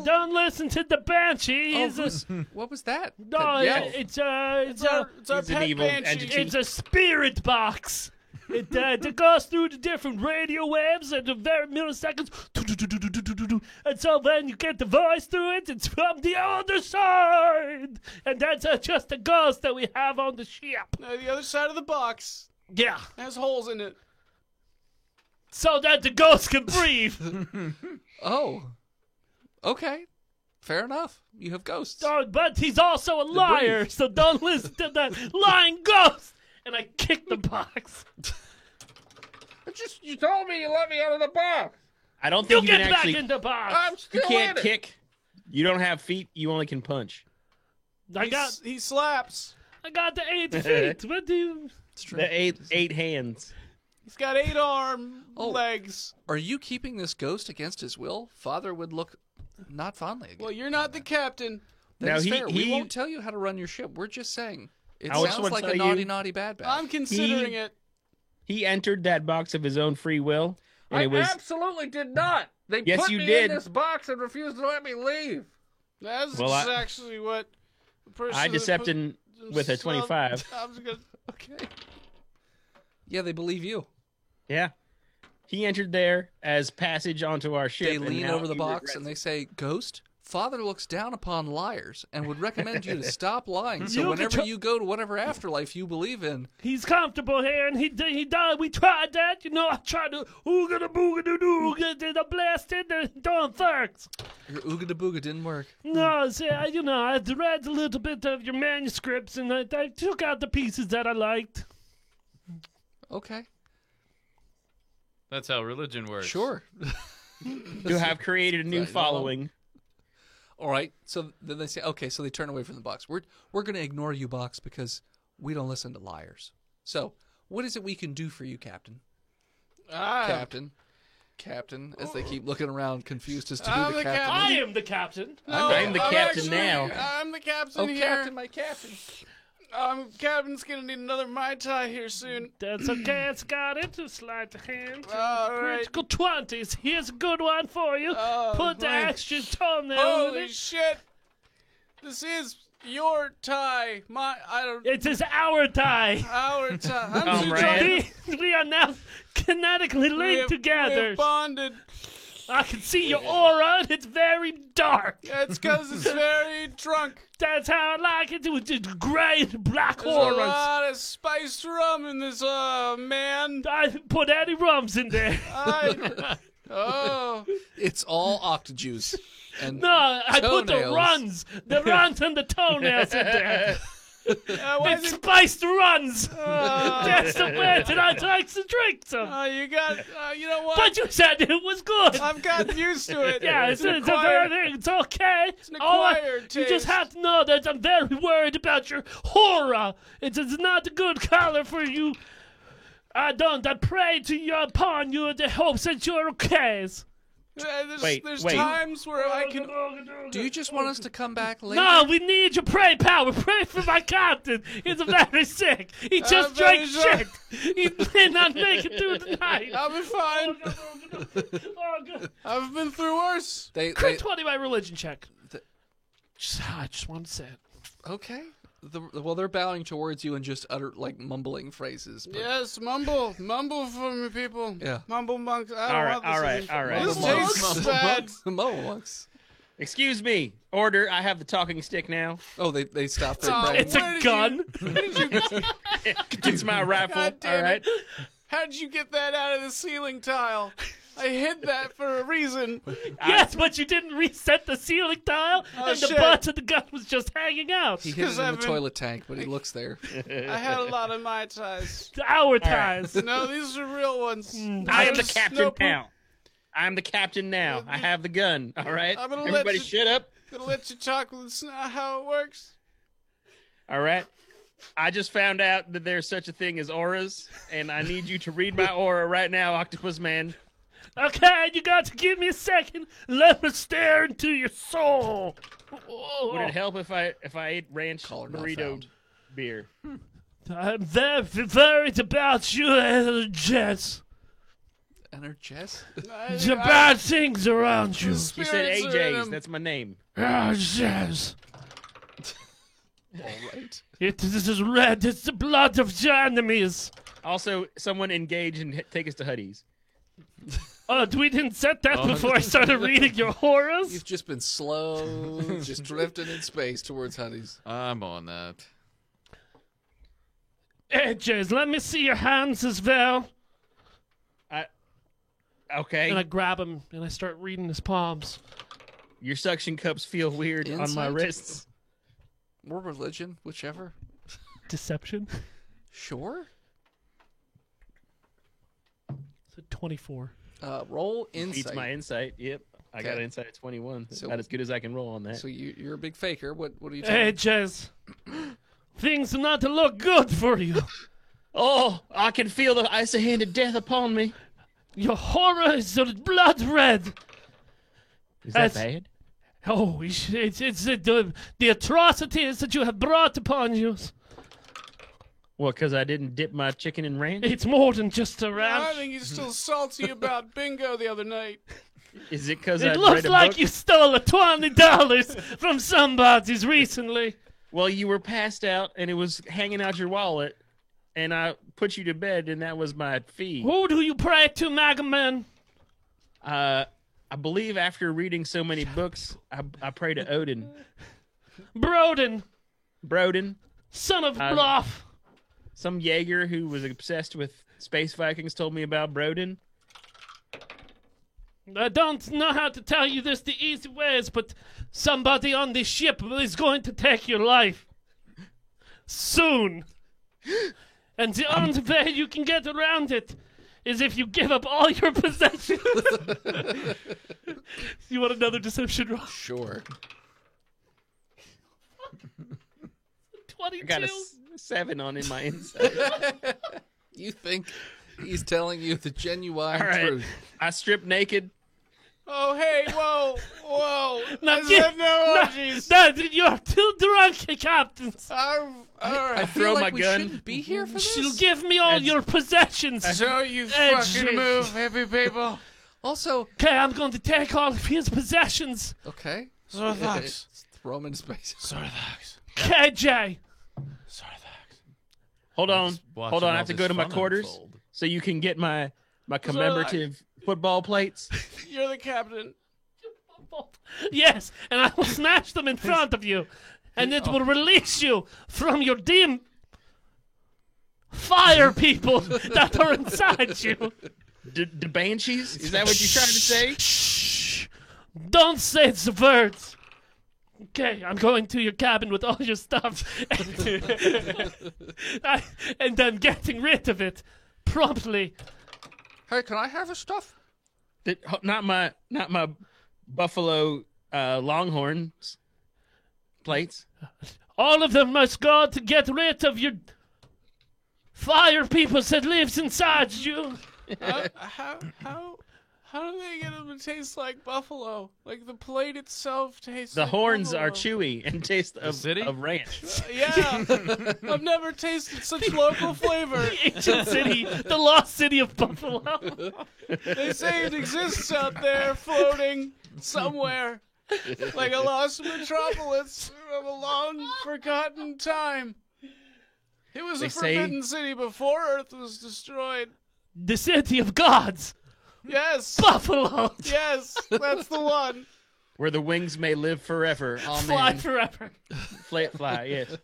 Don't listen to the banshee. Oh, He's a, what was that? no, That yell? it's It's our He's an pet evil banshee. entity. it's a spirit box. It goes through the different radio waves at the very milliseconds. And so when you get the voice through it, it's from the other side. And that's just a ghost that we have on the ship. The other side of the box Yeah. has holes in it. So that the ghost can breathe. Oh. Okay. Fair enough. You have ghosts. Oh, but he's also a liar, so don't listen to that lying ghost. And I kick the box. You told me you let me out of the box. I don't You think you get can back actually. in the box. I'm You still can't in it. kick. You don't have feet. You only can punch. I got He slaps. the 8 feet. What do you... It's true. The eight hands. He's got 8 Oh. legs. Are you keeping this ghost against his will? Father would look not fondly against. Well, you're not the captain. That is Now, fair. We he- won't tell you how to run your ship. We're just saying. It I just sounds wanna like a tell naughty, you- naughty, bad. I'm considering it. He entered that box of his own free will, and I it was. absolutely did not. They Yes, put you me did. in this box and refused to let me leave. That's Well, actually what the person I that decepted put with a themselves- 25. I was gonna, Okay. Yeah, they believe you. Yeah. He entered there as passage onto our ship. They and lean now over the he box regrets and it. they say, "Ghost, Father looks down upon liars and would recommend you to stop lying. So You whenever can you go to whatever afterlife you believe in, He's comfortable here, and he died. We tried that, I tried to ooga da booga doo doo, get the blasted, don't thanks. your ooga da booga didn't work." No, see, I read a little bit of your manuscripts, and I took out the pieces that I liked. Okay, That's how religion works. sure. You have created a new Right, following. All right. So then they say, "Okay." So they turn away from the box. We're going to ignore you, box, because we don't listen to liars. So what is it we can do for you, Captain? Captain, as they keep looking around, confused as to I'm who the the captain captain. I is. am the captain. I'm the captain now. I'm the captain Oh, here. Captain, my captain. Captain's gonna need another Mai Tai here soon. That's okay, it's got it. A sleight of hand. All right. Critical 20s. Here's a good one for you. Oh, Put the my- extra toenail in Holy it. shit! This is your tie. It is our tie. Our tie. I'm too Comrade. drunk. We are now kinetically We linked have- together. We have bonded. I can see your aura, and it's very dark. It's because it's very drunk. That's how I like it. With just gray and black There's a auras. lot of spiced rum in this, man. I didn't put any rums in there. Oh. It's all octajuice. And No, I put the Toenails. runs. The runs and the toenails in there. Why It's is it? spiced runs. That's the way that I like to drink some. You got. You know what? But you said it was good. I've gotten used to it. Yeah, it's okay. an All acquired you just taste. have to know that I'm very worried about your aura. It's not a good color for you. I pray to you upon you in the hopes that you're okay. There's wait. times where I can. Do you just want us to come back later? No, we need your pray power. Pray for my captain. He's very sick. He just drank very shit. He may not make it through the night. I'll be fine. Oh, God. I've been through worse. They, Crit 20 my religion check. The- I just want to say it. okay. Well, they're bowing towards you and just utter like mumbling phrases. But Yes, mumble for me, people. Yeah. Mumble monks. I don't All right, want this all right, anymore. all right. This Mumble tastes bad. Mumble monks. Excuse me. Order. I have the talking stick now. Oh, they stopped their Oh, praying. It's a Where did gun. It's my rifle. God All damn right. it. How'd you get that out of the ceiling tile? I hid that for a reason. Yes, but you didn't reset the ceiling tile, Oh, and the shit. butt of the gun was just hanging out. He hid it 'Cause in I've the been- toilet tank, but he looks there. I had a lot of Mai Tais. Our ties. No, these are real ones. I am the There's captain no proof. now. I'm the captain now. I have the gun. All right. I'm gonna let Everybody, you- shut up. Gonna let you talk, but it's not how it works. All right. I just found out that there's such a thing as auras, and I need you to read my aura right now, Octopus Man. Okay, you got to give me a second. Let me stare into your soul. Would it help if I ate ranch Caller not burrito found. beer? I'm very worried about you, Jess. Energess? The bad things around you. You said Spirits are in AJ's. 'em. That's my name. Ah, Jess. All right. It is red. It's the blood of your enemies. Also, someone engage and take us to Huddy's. Oh, we didn't set that before I started reading your horrors? You've just been slow, just drifting in space towards Honey's. I'm on that. Edges, let me see your hands as well. Okay. And I grab him and I start reading his palms. Your suction cups feel weird on my Insight? wrists. Or religion, whichever. Deception. Sure. So 24. Roll Beats insight. my insight. Yep. I got Okay. an insight at 21. So- Not as good as I can roll on that. So you're a big faker. What are you telling me? Edges, things do not look good for you. Oh, I can feel the icy hand of death upon me. Your horror is blood red. Is that That's- bad? Oh, it's the atrocities that you have brought upon you. Well, because I didn't dip my chicken in ranch? It's more than just a I ranch. think he's still salty about bingo the other night. Is it because I It looks read a like book? you stole $20 from somebody's recently. Well, you were passed out, and it was hanging out your wallet, and I put you to bed, and that was my fee. Who do you pray to, Magaman? I believe after reading so many books, I pray to Odin. Broden, Broden, son of Uh, Bluff. some Jaeger who was obsessed with space Vikings told me about Broden. I don't know how to tell you this the easy ways, but somebody on this ship is going to take your life. Soon. And the only way you can get around it is if you give up all your possessions. You want another deception roll? Sure. 22. I got a 7 on in my insight. You think he's telling you the genuine All right. truth? I stripped naked. Oh, hey, whoa. Now I give- said no orgies. No, you're too drunk, Captains. All I right. feel throw like my we gun. shouldn't be here for She'll this. give me all your possessions. So you Edges. fucking move, hippie people. Also, Okay, I'm going to take all of his possessions. okay. Zorthax. Throw him in space. Zorthax. KJ. Zorthax. Hold on. Watching Hold on. I all have to this go to my fun quarters unfold. so you can get my commemorative football plates. You're the captain. Yes, and I will smash them in front of you, and it will release you from your dim fire people that are inside you. The banshees? Is that what you're trying to say? Shh! Don't say the words. Okay, I'm going to your cabin with all your stuff, and then getting rid of it promptly. Hey, can I have his stuff? Not my buffalo longhorns plates. All of them must go to get rid of your fire people that lives inside you. How How do they get them to taste like buffalo? Like the plate itself tastes The like horns are buffalo. chewy and taste city? of ranch. Yeah. I've never tasted such local flavor. Ancient city, the lost city of Buffalo. They say it exists out there floating somewhere. Like a lost metropolis of a long forgotten time. It was They a say- forbidden city before Earth was destroyed. The city of gods, Yes. Buffalo. Yes, that's the one. Where the wings may live forever. Fly Amen. forever. Fly, yes.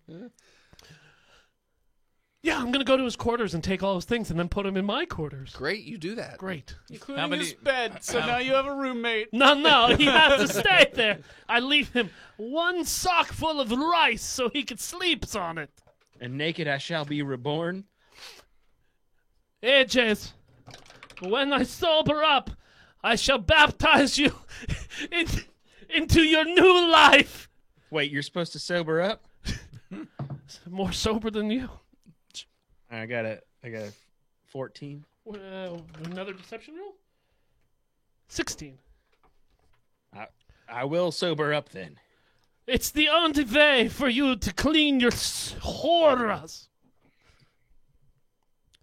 Yeah, I'm gonna go to his quarters and take all his things and then put them in my quarters. Great, you do that. Great. Including How many- his bed, so now you have a roommate. No, he has to stay there. I leave him one sock full of rice so he can sleep on it. And naked I shall be reborn. AJ's, when I sober up, I shall baptize you into your new life. Wait, you're supposed to sober up? More sober than you. I got a 14. Another deception roll? 16. I will sober up then. It's the only way for you to clean your horrors.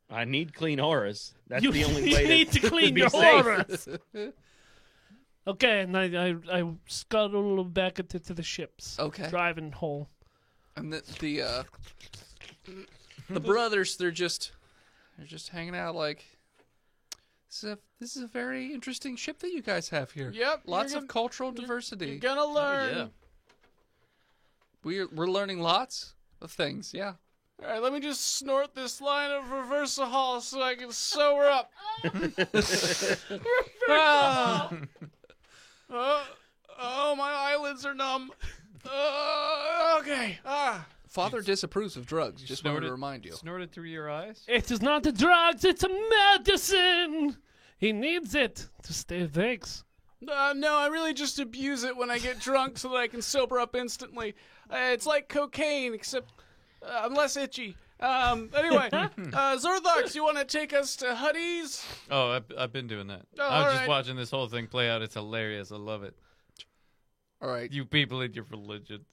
I need clean auras. That's You, the only you way need to clean be your safe. horrors. Okay, and I scuttle back into the ships. Okay. Driving home. And the brothers, they're just hanging out like this is a very interesting ship that you guys have here. Yep. Lots you're of cultural diversity. You're gonna learn. yeah. We're learning lots of things. Yeah. All right, let me just snort this line of reversahol so I can sober up. Ah. Oh, my eyelids are numb. Okay. Father disapproves of drugs. Just wanted to remind you. Snorted through your eyes? It is not the drugs, it's a medicine. He needs it to stay awake. No, I really just abuse it when I get drunk so that I can sober up instantly. It's like cocaine, except I'm less itchy. Anyway, Zorthox, you want to take us to Huddy's? Oh, I've been doing that. Oh, I was all just right. watching this whole thing play out. It's hilarious. I love it. All right. You people and your religions.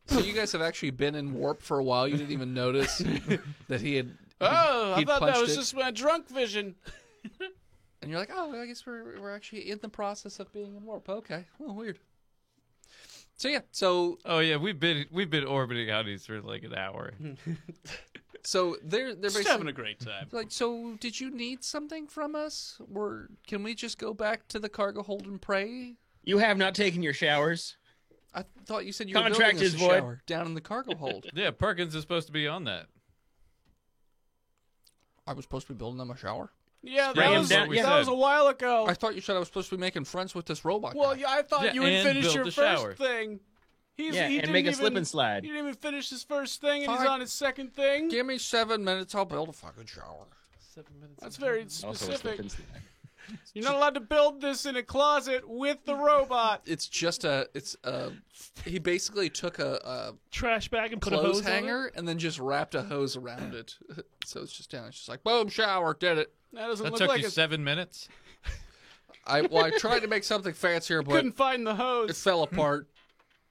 So you guys have actually been in warp for a while. You didn't even notice that he had. Oh, I he'd thought that punched was it. just my drunk vision. And you're like, oh, I guess we're actually in the process of being in warp. Okay. Oh, weird. So yeah. Oh yeah, we've been orbiting Huddies for like an hour. So they're Just basically having a great time. like, so did you need something from us, or can we just go back to the cargo hold and pray? You have not taken your showers. I thought you said you Contract were building us is a void. shower down in the cargo hold. Yeah, Perkins is supposed to be on that. I was supposed to be building them a shower. Yeah, Spray that him was down, that was a while ago. I thought you said I was supposed to be making friends with this robot. Well, guy. yeah, I thought Yeah, you had and finished build your the first shower. thing. He And didn't make a even, slip and slide. He didn't even finish his first thing, and he's Fine. on his second thing. Give me 7 minutes. I'll build a fucking shower. 7 minutes. That's very Also a specific. slip and slide. You're not allowed to build this in a closet with the robot. It's just he basically took a Trash bag and put a clothes hose on it. hanger and then just wrapped a hose around it. So it's just down. It's just like, boom, shower, did it. That doesn't That look took like you it. 7 minutes. I tried to make something fancier, but Couldn't find the it hose. fell apart.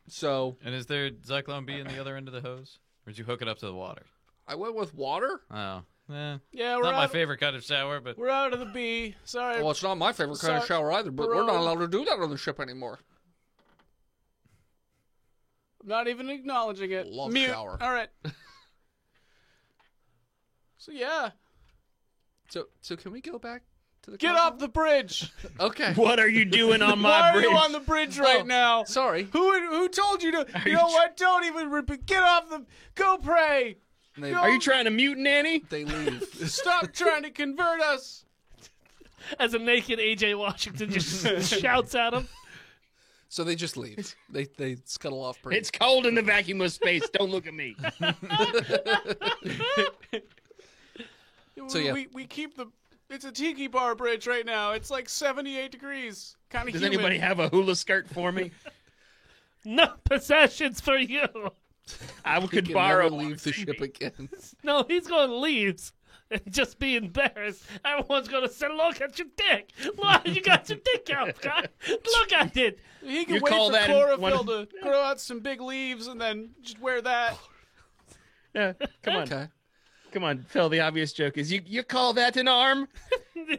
So And is there Zyklon B in the other end of the hose? Or did you hook it up to the water? I went with water. Oh. Yeah, we're Not my out. favorite kind of shower, but We're out of the B. Sorry. Well, it's not my favorite kind of Sorry, shower either, but we're not allowed to do that on the ship anymore. I'm not even acknowledging it. Love Mute. shower. All right. So yeah, So can we go back to the get cargo off the bridge. hold? Okay. What are you doing on Why my are bridge? you on the bridge right Oh. now? Sorry. Who told you to? You you know tr- what? Don't even repeat. Get off the. Go pray. And they, Are you trying to mute Nanny? they leave. Stop trying to convert us. As a naked AJ Washington just shouts at him. So they just leave. They scuttle off. Pretty. It's cold in the vacuum of space. Don't look at me. So, yeah. we keep the. It's a tiki bar bridge right now. It's like 78 degrees. Kind of Does humid. anybody have a hula skirt for me? No possessions for you. I You could can borrow never one. leave the ship again. No, he's going leaves. and just be embarrassed, everyone's gonna say, "Look at your dick! Look, you got your dick out, guy! Look at it!" He can You wait call for that chlorophyll one- to grow out some big leaves and then just wear that. Yeah, come on, Okay. come on, Phil. The obvious joke is you call that an arm?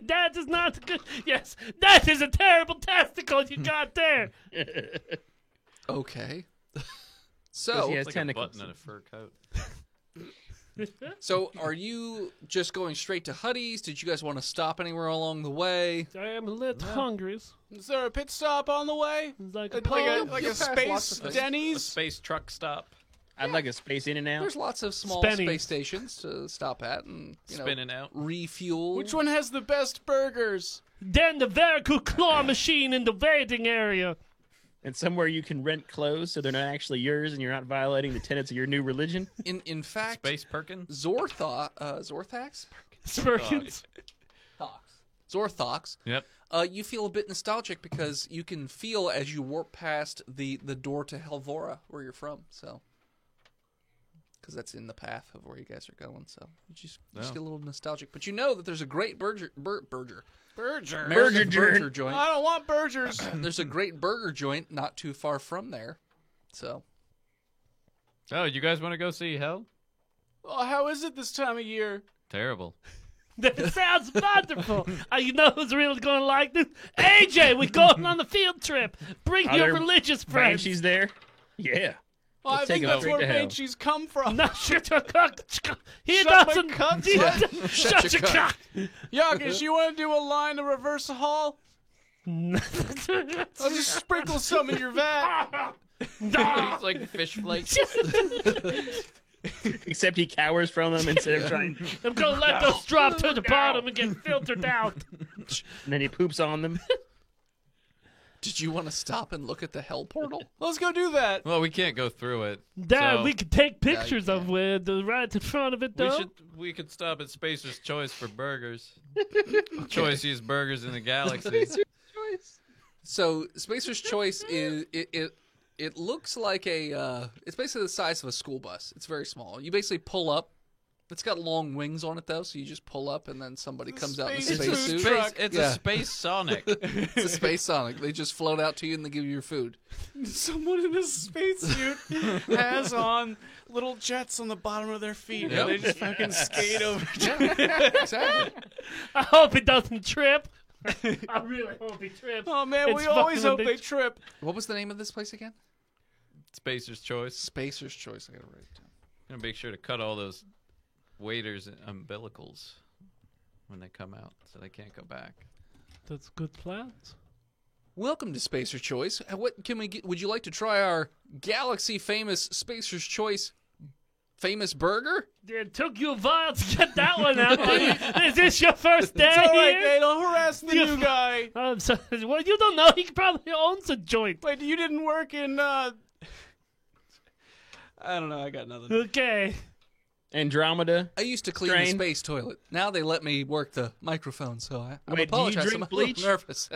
That is not good. Yes, that is a terrible testicle you got there. Okay. Because he So, has It's like a tentacles. button in a fur coat. so are you just going straight to Huddy's? Did you guys want to stop anywhere along the way? I am a little hungry. Is there a pit stop on the way? It's like Like a a, like you'll a pass lots space of things. A Denny's? space truck stop. I'd like a space in and out. There's lots of small Spennies. space stations to stop at and Spinning out. refuel. Which one has the best burgers? Then the very good claw machine in the waiting area. And somewhere you can rent clothes so they're not actually yours and you're not violating the tenets of your new religion. In fact, Space Perkins. Zorthax? Spurkins. Zorthox. Yep. You feel a bit nostalgic because you can feel as you warp past the door to Helvora, where you're from. So, because that's in the path of where you guys are going. So you just get a little nostalgic. But you know that there's a great burger American burger joint. I don't want burgers. There's a great burger joint not too far from there. So Oh, you guys want to go see Hell? Oh, how is it this time of year? Terrible. That sounds wonderful. You know who's really going to like this? AJ, we're going on the field trip. Bring Are your there religious friends. Banshees there? Yeah. Well, I Let's think take 'em that's straight where to hell. banshees come from. No, shut your cock. He Shut my doesn't. cunt, he son. doesn't- Shut Shut your your cock. Yakish, you want to do a line to reverse a hall? I'll just sprinkle some in your vat. It's like fish flakes. Except he cowers from them instead of trying. I'm going to let those drop to the bottom and get filtered out. And then he poops on them. did you want to stop and look at the Hell portal? Let's go do that. Well, we can't go through it. Dad, So- we could take pictures of the right in front of it, though. We could stop at Spacer's Choice for burgers. Choicest burgers in the galaxy. So Spacer's Choice is it looks like it's basically the size of a school bus. It's very small. You basically pull up. It's got long wings on it though, so you just pull up and then somebody comes out in a space space food suit. truck. It's Yeah. a Space Sonic. It's a Space Sonic. They just float out to you and they give you your food. Someone in a spacesuit has on little jets on the bottom of their feet, Yep. and they just fucking skate over. Exactly. I hope it doesn't trip. I really hope he trips. Oh man, It's we always fucking hope they ridiculous. trip. What was the name of this place again? Spacer's Choice. Spacer's Choice. I gotta write it down. Gonna make sure to cut all those waiters' umbilicals when they come out, so they can't go back. That's good plans. Welcome to Spacer's Choice. What can we get? Would you like to try our galaxy famous Spacer's Choice famous burger? It took you a while to get that one out. Is this your first day It's all right, here? Gato. Harass the new guy. I'm sorry. Well, you don't know. He probably owns a joint. Wait, you didn't work in? I don't know. I got nothing. Okay. Andromeda. I used to clean Strain. the space toilet. Now they let me work the microphone, so I Wait, do you apologize. drink I'm a bleach? little nervous.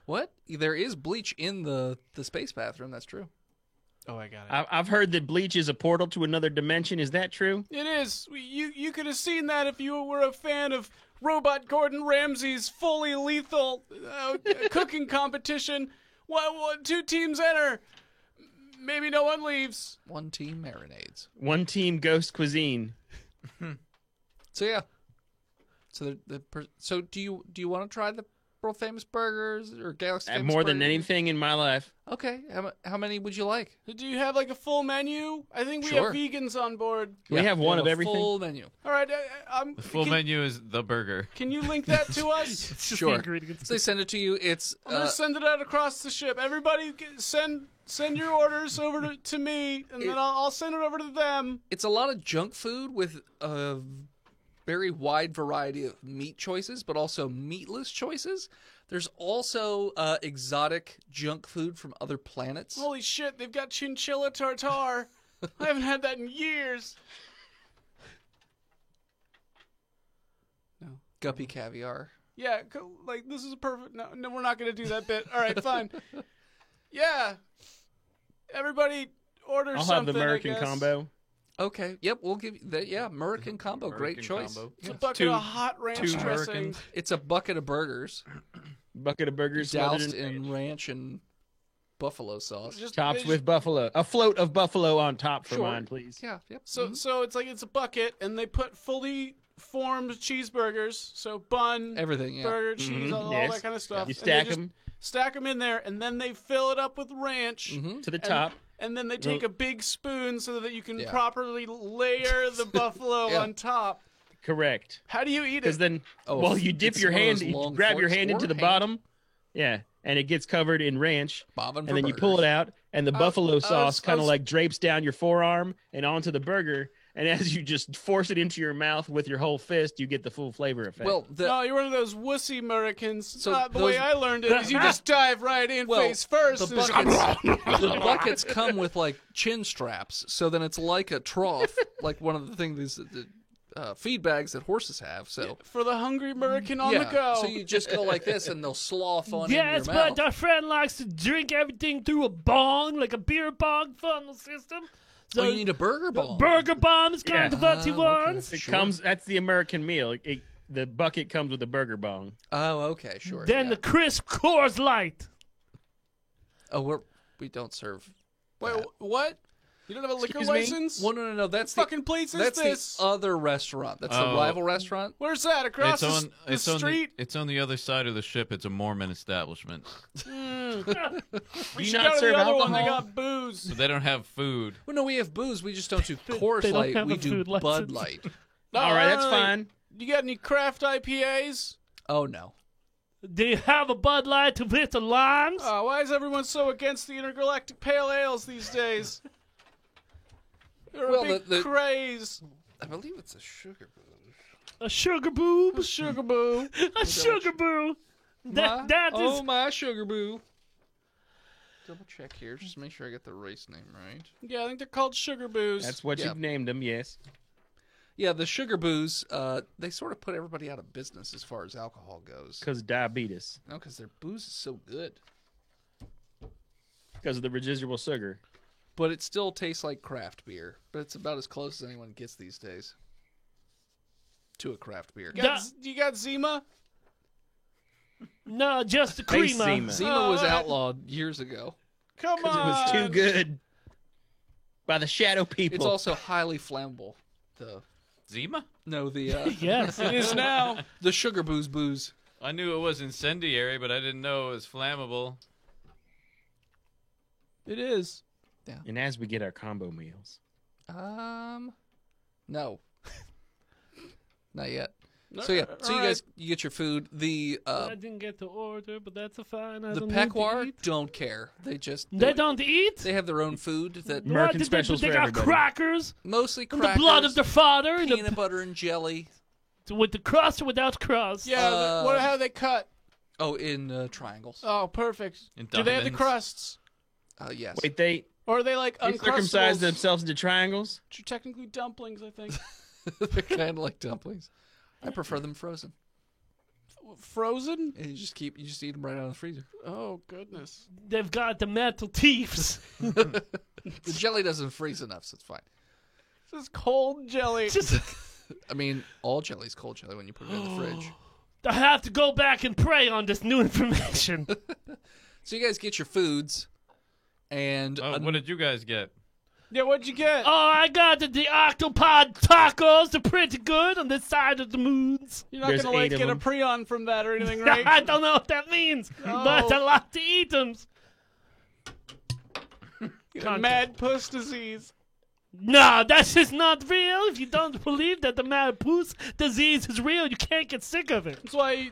What? There is bleach in the space bathroom. That's true. Oh, I got it. I've heard that bleach is a portal to another dimension. Is that true? It is. You could have seen that if you were a fan of Robot Gordon Ramsay's fully lethal cooking competition. What? Two teams enter. Maybe no one leaves. One team marinades. One team ghost cuisine. So yeah. So so do you want to try the world famous burgers or galaxy famous More than burgers? anything in my life. Okay. How many would you like? Do you have like a full menu? I think we Sure. have vegans on board. We have one of a everything. Full menu. All right. The full menu is the burger. Can you link that to us? It's just Sure. the ingredients. So they send it to you. It's I'm gonna send it out across the ship. Everybody, send your orders over to me, and then I'll send it over to them. it's a lot of junk food with a very wide variety of meat choices, but also meatless choices. There's also exotic junk food from other planets. Holy shit! They've got chinchilla tartare. I haven't had that in years. Guppy caviar. Yeah, like this is a perfect. No, we're not gonna do that bit. All right, fine. Yeah, everybody order I'll something. have the American I guess. combo. Okay. Yep. We'll give you that. Yeah. American combo. Great American choice. combo. It's a bucket Two- of hot ranch two dressing. Americans. It's a bucket of burgers Bucket of burgers smothered doused in in ranch and buffalo sauce. Just- tops they with buffalo. A float of buffalo on top for Sure. mine, please. Yeah. Yep. So it's like it's a bucket, and they put fully formed cheeseburgers. So bun, Everything. Yeah. burger, cheese, all Yes. that kind of stuff. You And they stack just them stack them in there, and then they fill it up with ranch. Mm-hmm. to the top. And then they take a big spoon so that you can Yeah. properly layer the buffalo Yeah. on top. Correct. How do you eat Because it? then, Oh, well, you dip it's your one of hand, those you long grab your forks hand or into the hand? bottom. Yeah, and it gets covered in ranch. Bobbing for And then you burgers. pull it out, and the buffalo sauce I kind of was- like drapes down your forearm and onto the burger. And as you just force it into your mouth with your whole fist, you get the full flavor effect. Well, the, No, you're one of those wussy Americans. So The way those- I learned it is you just dive right in well, face first. the and just- buckets, the buckets come with like chin straps, so then it's like a trough, like one of the things the feed bags that horses have. So for the hungry American on yeah, the go. so you just go like this, and they'll slough on Yes, in your mouth. but our friend likes to drink everything through a bong, like a beer bong funnel system. So Oh, you need a burger bomb. burger bomb is kind Yeah. of what he okay. wants. it comes. That's the American meal. The bucket comes with a burger bong. Oh, okay, sure. Then yeah. the crisp Coors Light. we don't serve. Wait, that. what? You don't have a liquor Excuse me? license? Well, no. That's What fucking place is that's this? the other restaurant. That's the Oh. rival restaurant. Where's that? Across the street? It's on the other side of the ship. It's a Mormon establishment, We you should not go to serve the other one. They alcohol? got booze. so they don't have food. Well, no, we have booze. We just don't do Coors they don't Light. have We a do food Bud license. Light. No, All right, that's really. fine. You got any craft IPAs? Oh no. Do you have a Bud Light with the limes? Why is everyone so against the intergalactic pale ales these days? They're Well, a big the- craze. I believe it's a sugar booze. A sugar boob? Sugar boo. A sugar boo. That is. my sugar boo. Double check here, just to make sure I get the race name right. Yeah, I think they're called sugar boos. That's what Yeah. you've named them. Yes. Yeah, the sugar booze, they sort of put everybody out of business as far as alcohol goes. Because diabetes. No, because their booze is so good. Because of the residual sugar. But it still tastes like craft beer. But it's about as close as anyone gets these days to a craft beer. You got Zima? No, just the Hey, creamer. Zima. Zima was Oh, outlawed years ago. Come Because on. it was too good. By the shadow people. It's also highly flammable. The Zima? the Yes. It is now. the sugar booze. I knew it was incendiary, but I didn't know it was flammable. It is. And as we get our combo meals. No, not yet. So yeah, so you guys you get your food. The I didn't get to order, but that's a fine. I the don't need to Pequar eat. don't care. They just They don't eat? They have their own food that American What? specials they for got everybody. crackers, mostly and crackers, the blood of their father, and peanut butter and jelly. with the crust or without crust. Yeah, how are they cut? Oh, in triangles. Oh, perfect. In Do they have the diamonds. crusts? Yes. Wait, they Or are they like circumcised uncrustables? themselves into triangles? Which are technically dumplings, I think. They're kind of like dumplings. I prefer them frozen. Frozen? And you just eat them right out of the freezer. Oh, goodness. They've got the metal teeth. The jelly doesn't freeze enough, so it's fine. This is cold jelly. Just, I mean, all jelly's cold jelly when you put it in the fridge. I have to go back and pray on this new information. So you guys get your foods, and Oh, what did you guys get? Yeah, what'd you get? Oh, I got the octopod tacos. They're pretty good on this side of the moons. You're not There's going to like 8 of get a them. Prion from that or anything, right? I don't know what that means, but I like to eat them. Mad puss disease. No, that is not real. If you don't believe that the mad puss disease is real, you can't get sick of it.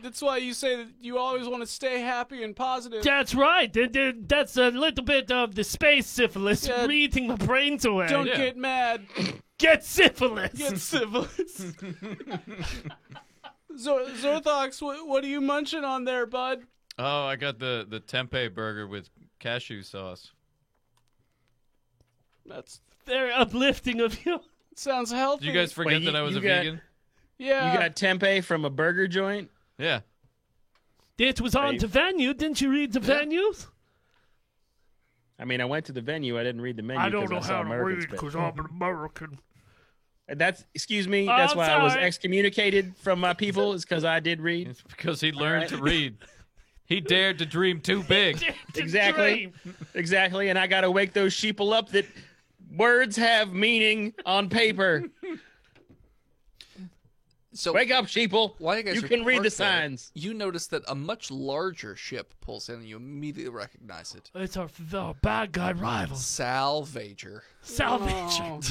That's why you say that you always want to stay happy and positive. That's right. That's a little bit of the space syphilis Yeah. eating my brains away. Don't Yeah. get mad. Get syphilis. Get syphilis. Zorthox, what are you munching on there, bud? Oh, I got the tempeh burger with cashew sauce. That's Very uplifting of you. sounds healthy. Did you guys forget Wait, that I was you a got- vegan? Yeah. You got tempeh from a burger joint? Yeah. It was on Dave. the venue. Didn't you read the venues? I mean, I went to the venue. I didn't read the menu because I saw American special. I'm an American. That's excuse me. Oh, That's I'm why I was sorry. excommunicated from my people. Is because I did read. It's because he learned to read. He dared to dream too big. Exactly. Exactly. And I got to wake those sheeple up that words have meaning on paper. So Wake up, sheeple. while you guys You are can read the parked there, signs. you notice that a much larger ship pulls in, and you immediately recognize it. It's our bad guy rival, Salvager. Salvation.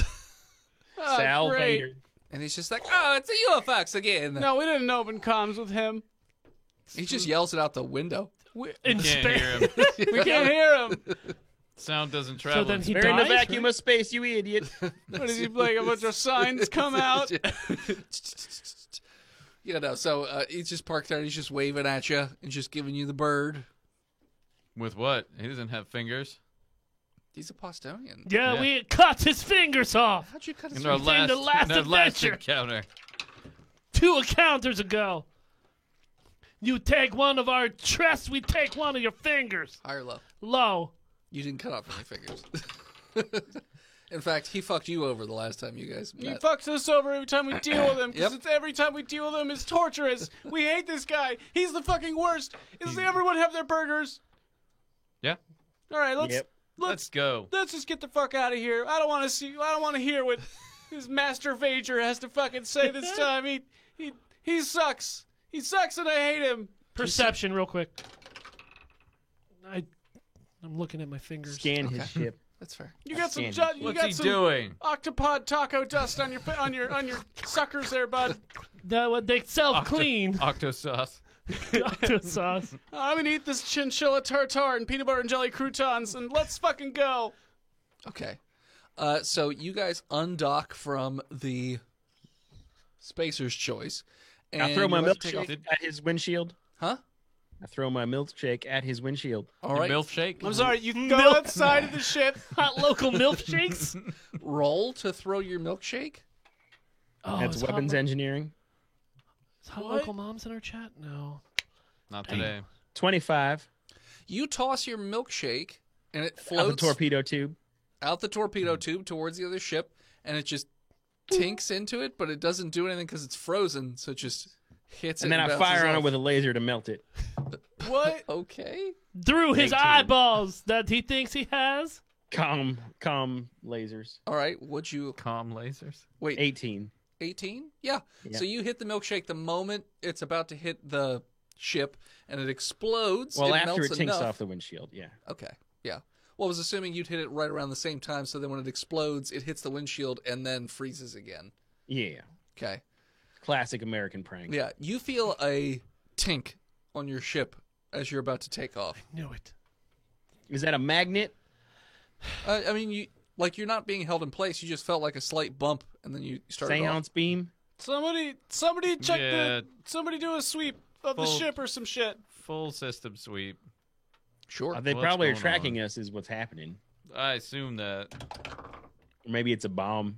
Oh, Sal great. Vader. And he's just like, oh, it's a UFX again. No, we didn't open comms with him. He just yells it out the window. In Can't space. hear him. We can't hear him. Sound doesn't So travel. then he They're in the dies, vacuum of space, you idiot. What is he playing? A bunch of signs come out. You know, so he's just parked there. He's just waving at you and just giving you the bird. With what? He doesn't have fingers. He's a Bostonian. Yeah, Yeah. we cut his fingers off How'd you cut his In our Within the last in our last adventure. encounter. 2 encounters ago. You take one of our chests, we take one of your fingers. high or low? Low. You didn't cut off any fingers. In fact, he fucked you over the last time you guys He met. fucks us over every time we deal with him. Because Yep. it's every time we deal with him is torturous. We hate this guy. He's the fucking worst. Does everyone have their burgers? Yeah. All right, let's Yep. Let's go. just get the fuck out of here. I don't want to hear what his Master Vager has to fucking say this time. He sucks. He sucks, and I hate him. Perception, real quick. I'm looking at my fingers. Scan his ship. That's fair. You got some. Scan. You What's got he some doing? octopod taco dust on your suckers there, bud. That what they self-clean. Octosauce. Octo sauce. I'm gonna eat this chinchilla tartare and peanut butter and jelly croutons, and let's fucking go. Okay. So you guys undock from the Spacer's Choice. And I throw my you're about to take milkshake off- at his windshield. Huh? I throw my milkshake at his windshield. All right. Milkshake. I'm sorry. You can go Milk. outside of the ship. Hot local milkshakes. Roll to throw your milkshake. Oh, That's is weapons hot, engineering. is hot What? local moms in our chat? No. Not today. 25 You toss your milkshake, and it out the floats torpedo tube. out the torpedo tube towards the other ship, and it just tinks into it, but it doesn't do anything because it's frozen, so it just hits And it. then I bounces fire on off. it with a laser to melt it. What? Okay. Through his 18. eyeballs that he thinks he has. Calm lasers. All right. Would you Calm lasers. wait? 18. 18? Yeah. Yeah. So you hit the milkshake the moment it's about to hit the ship, and it explodes. Well, it after melts it tinks enough. off the windshield, yeah. Okay. Yeah. Well, I was assuming you'd hit it right around the same time, so then when it explodes, it hits the windshield and then freezes again. Yeah. Okay. Classic American prank. Yeah. You feel a tink on your ship as you're about to take off. Knew it. Is that a magnet? I mean, you're not being held in place. You just felt like a slight bump, and then you started off. Seance beam? Somebody check somebody do a sweep of the Full- ship or some shit. Full system sweep. Sure. They What's probably are going tracking on? us is what's happening. I assume that. Or maybe it's a bomb.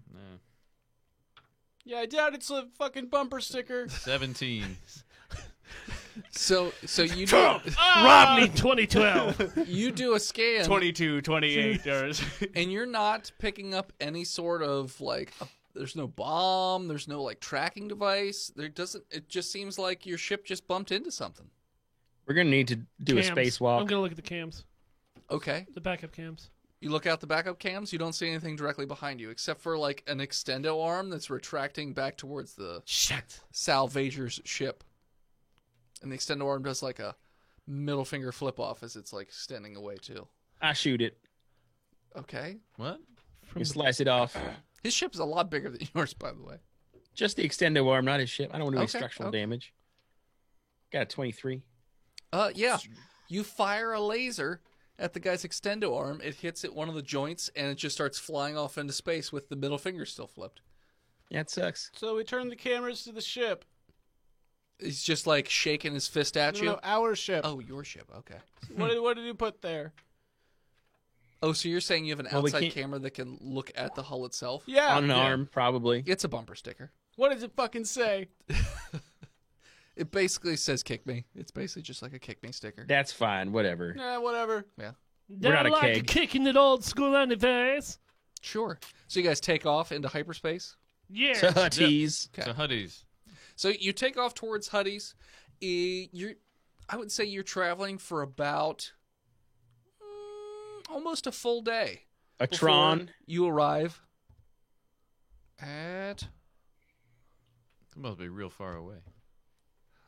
Yeah, I doubt it's a fucking bumper sticker. 17. So you do, Rodney 2012. you do a scan, 22, 28. and you're not picking up any sort of there's no bomb, there's no tracking device. It just seems like your ship just bumped into something. We're going to need to do Cams. a I'm spacewalk. going to look at the cams. Okay. The backup cams. You look out the backup cams, you don't see anything directly behind you except for an extendo arm that's retracting back towards the Shit. Salvager's ship. And the extendo arm does a middle finger flip off as it's extending away too. I shoot it. Okay. What? You slice it off. His ship is a lot bigger than yours, by the way. Just the extendo arm, not his ship. I don't want to do any Okay, structural okay. damage. Got a 23. Yeah. You fire a laser at the guy's extendo arm. It hits at one of the joints, and it just starts flying off into space with the middle finger still flipped. Yeah, it sucks. So we turn the cameras to the ship. He's just shaking his fist at you. No, our ship. Oh, your ship. Okay. What did you put there? Oh, so you're saying you have an Well, we outside can't- camera that can look at the hull itself? Yeah. On an arm, probably. It's a bumper sticker. What does it fucking say? It basically says "kick me." It's basically just like a "kick me" sticker. That's fine. Whatever. Whatever. They not a like keg. kicking it old school anyways. Sure. So you guys take off into hyperspace. Yeah. to Hutties. Okay. So Huddies. So you take off towards Huddy's. I would say you're traveling for about almost a full day. A before Tron. You arrive at It must be real far away.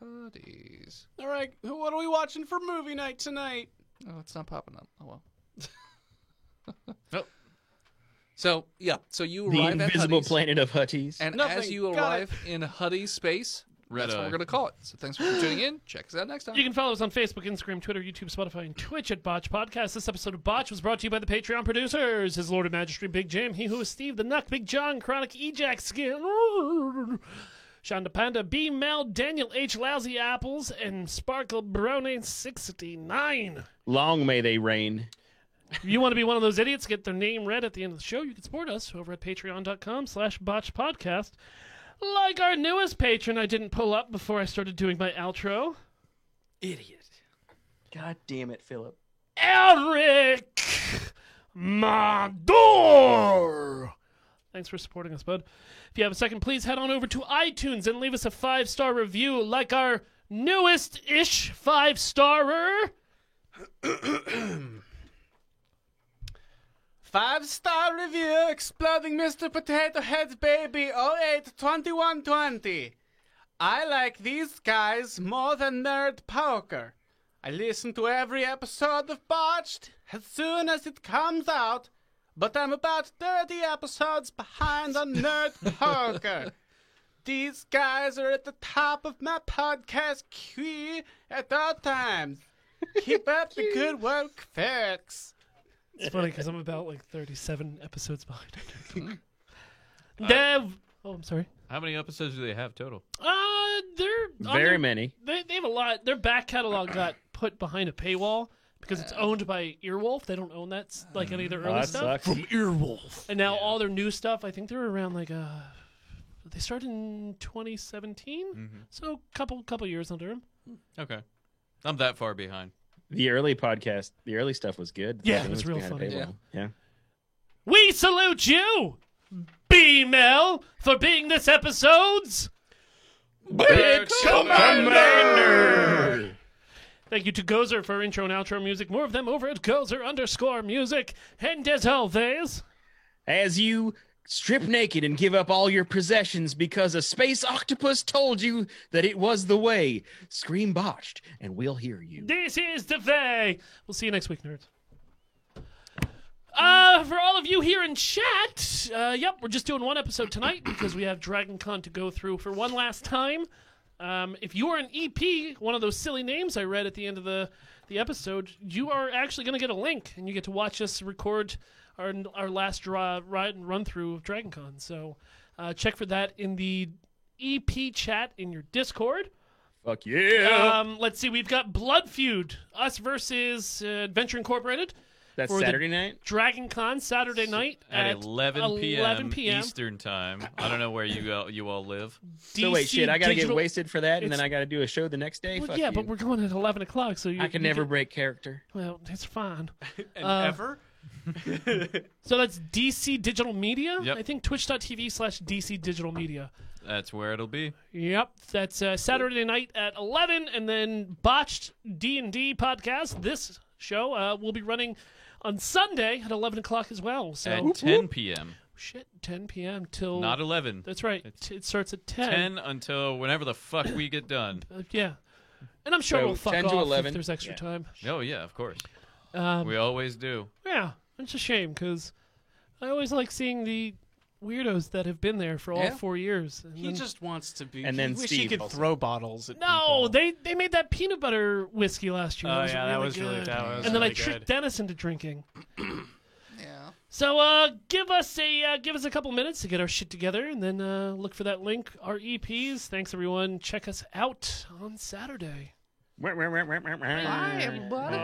Huddy's. All right, what are we watching for movie night tonight? Oh, it's not popping up. Oh, well. Nope. So, yeah. So you The arrive at invisible Huddy's. planet of Hutties. And Nothing. as you Got arrive in Huddy's space, Red that's what eye. we're going to call it. So thanks for tuning in. Check us out next time. You can follow us on Facebook, Instagram, Twitter, YouTube, Spotify, and Twitch at Botch Podcast. This episode of Botch was brought to you by the Patreon producers: His Lord of Majesty, Big Jim, He Who is Steve, The Nuck, Big John, Chronic Ejac Skin, Shonda Panda, B Mel, Daniel H. Lousy Apples, and Sparkle Brownie 69. Long may they reign. If you want to be one of those idiots, get their name read at the end of the show, you can support us over at patreon.com/botchpodcast. Like our newest patron I didn't pull up before I started doing my outro, Idiot. God damn it, Philip. Eric Mador. Thanks for supporting us, bud. If you have a second, please head on over to iTunes and leave us a 5-star review like our newest-ish 5-starer. 5-star review, Exploding Mr. Potato Head's Baby 08-2120. I like these guys more than Nerd Poker. I listen to every episode of Botched as soon as it comes out, but I'm about 30 episodes behind on Nerd Poker. These guys are at the top of my podcast queue at all times. Keep up the good work, folks. It's funny because I'm about like 37 episodes behind. Dev. Oh, I'm sorry. How many episodes do they have total? They're Very many. They have a lot. Their back catalog got put behind a paywall because it's owned by Earwolf. They don't own that like any of their early that stuff. sucks. Earwolf. And now all their new stuff, I think they're around like they started in 2017, so a couple years under them. Okay. I'm that far behind. The early podcast, the early stuff was good. Yeah, The it was thing real behind a funny. paywall. Yeah. We salute you, B-Mel, for being this episode's Bitch Commander! Thank you to Gozer for intro and outro music. More of them over at Gozer_music. And as always, As you strip naked and give up all your possessions because a space octopus told you that it was the way, scream Botched, and we'll hear you. this is the Vay. We'll see you next week, nerds. For all of you here in chat, yep, we're just doing one episode tonight because we have Dragon Con to go through for one last time. If you are an EP, one of those silly names I read at the end of the episode, you are actually going to get a link, and you get to watch us record our last ride and run through of Dragon Con. So check for that in the EP chat in your Discord. Fuck yeah! Let's see, we've got Blood Feud, us versus Adventure Incorporated. That's for the Saturday night? Dragon Con Saturday night At 11 p.m. 11 p.m. Eastern time. I don't know where you all live. So wait, DC shit, I gotta get Digital- wasted for that, and then It's- I gotta do a show the next day? Well, Fuck yeah, you. but we're going at 11 o'clock, so I can never break character. Well, it's fine. And Uh, ever? So that's DC Digital Media. Yep. I think twitch.tv/DC Digital Media. That's where it'll be. Yep, that's Saturday night at 11, and then Botched D&D podcast. This show will be running on Sunday at 11 o'clock as well. So At 10 p.m. shit, 10 p.m. till Not 11. That's right. It starts at 10. 10 until whenever the fuck we get done. Yeah, and I'm sure So, we'll fuck 10 to off 11. if there's extra Yeah. time. Oh, yeah, of course. Um, We always do. Yeah, it's a shame because I always like seeing the weirdos that have been there for all Yeah. 4 years. And He then- just wants to be. And he then wish he Steve could also. throw bottles at no, people. they made that peanut butter whiskey last year. Oh, That was yeah, really that was really- good. that was And then I really tricked good. Dennis into drinking. Yeah. So give us a couple minutes to get our shit together, and then look for that link. Our EPs. Thanks everyone. Check us out on Saturday. Bye, Bye, everybody.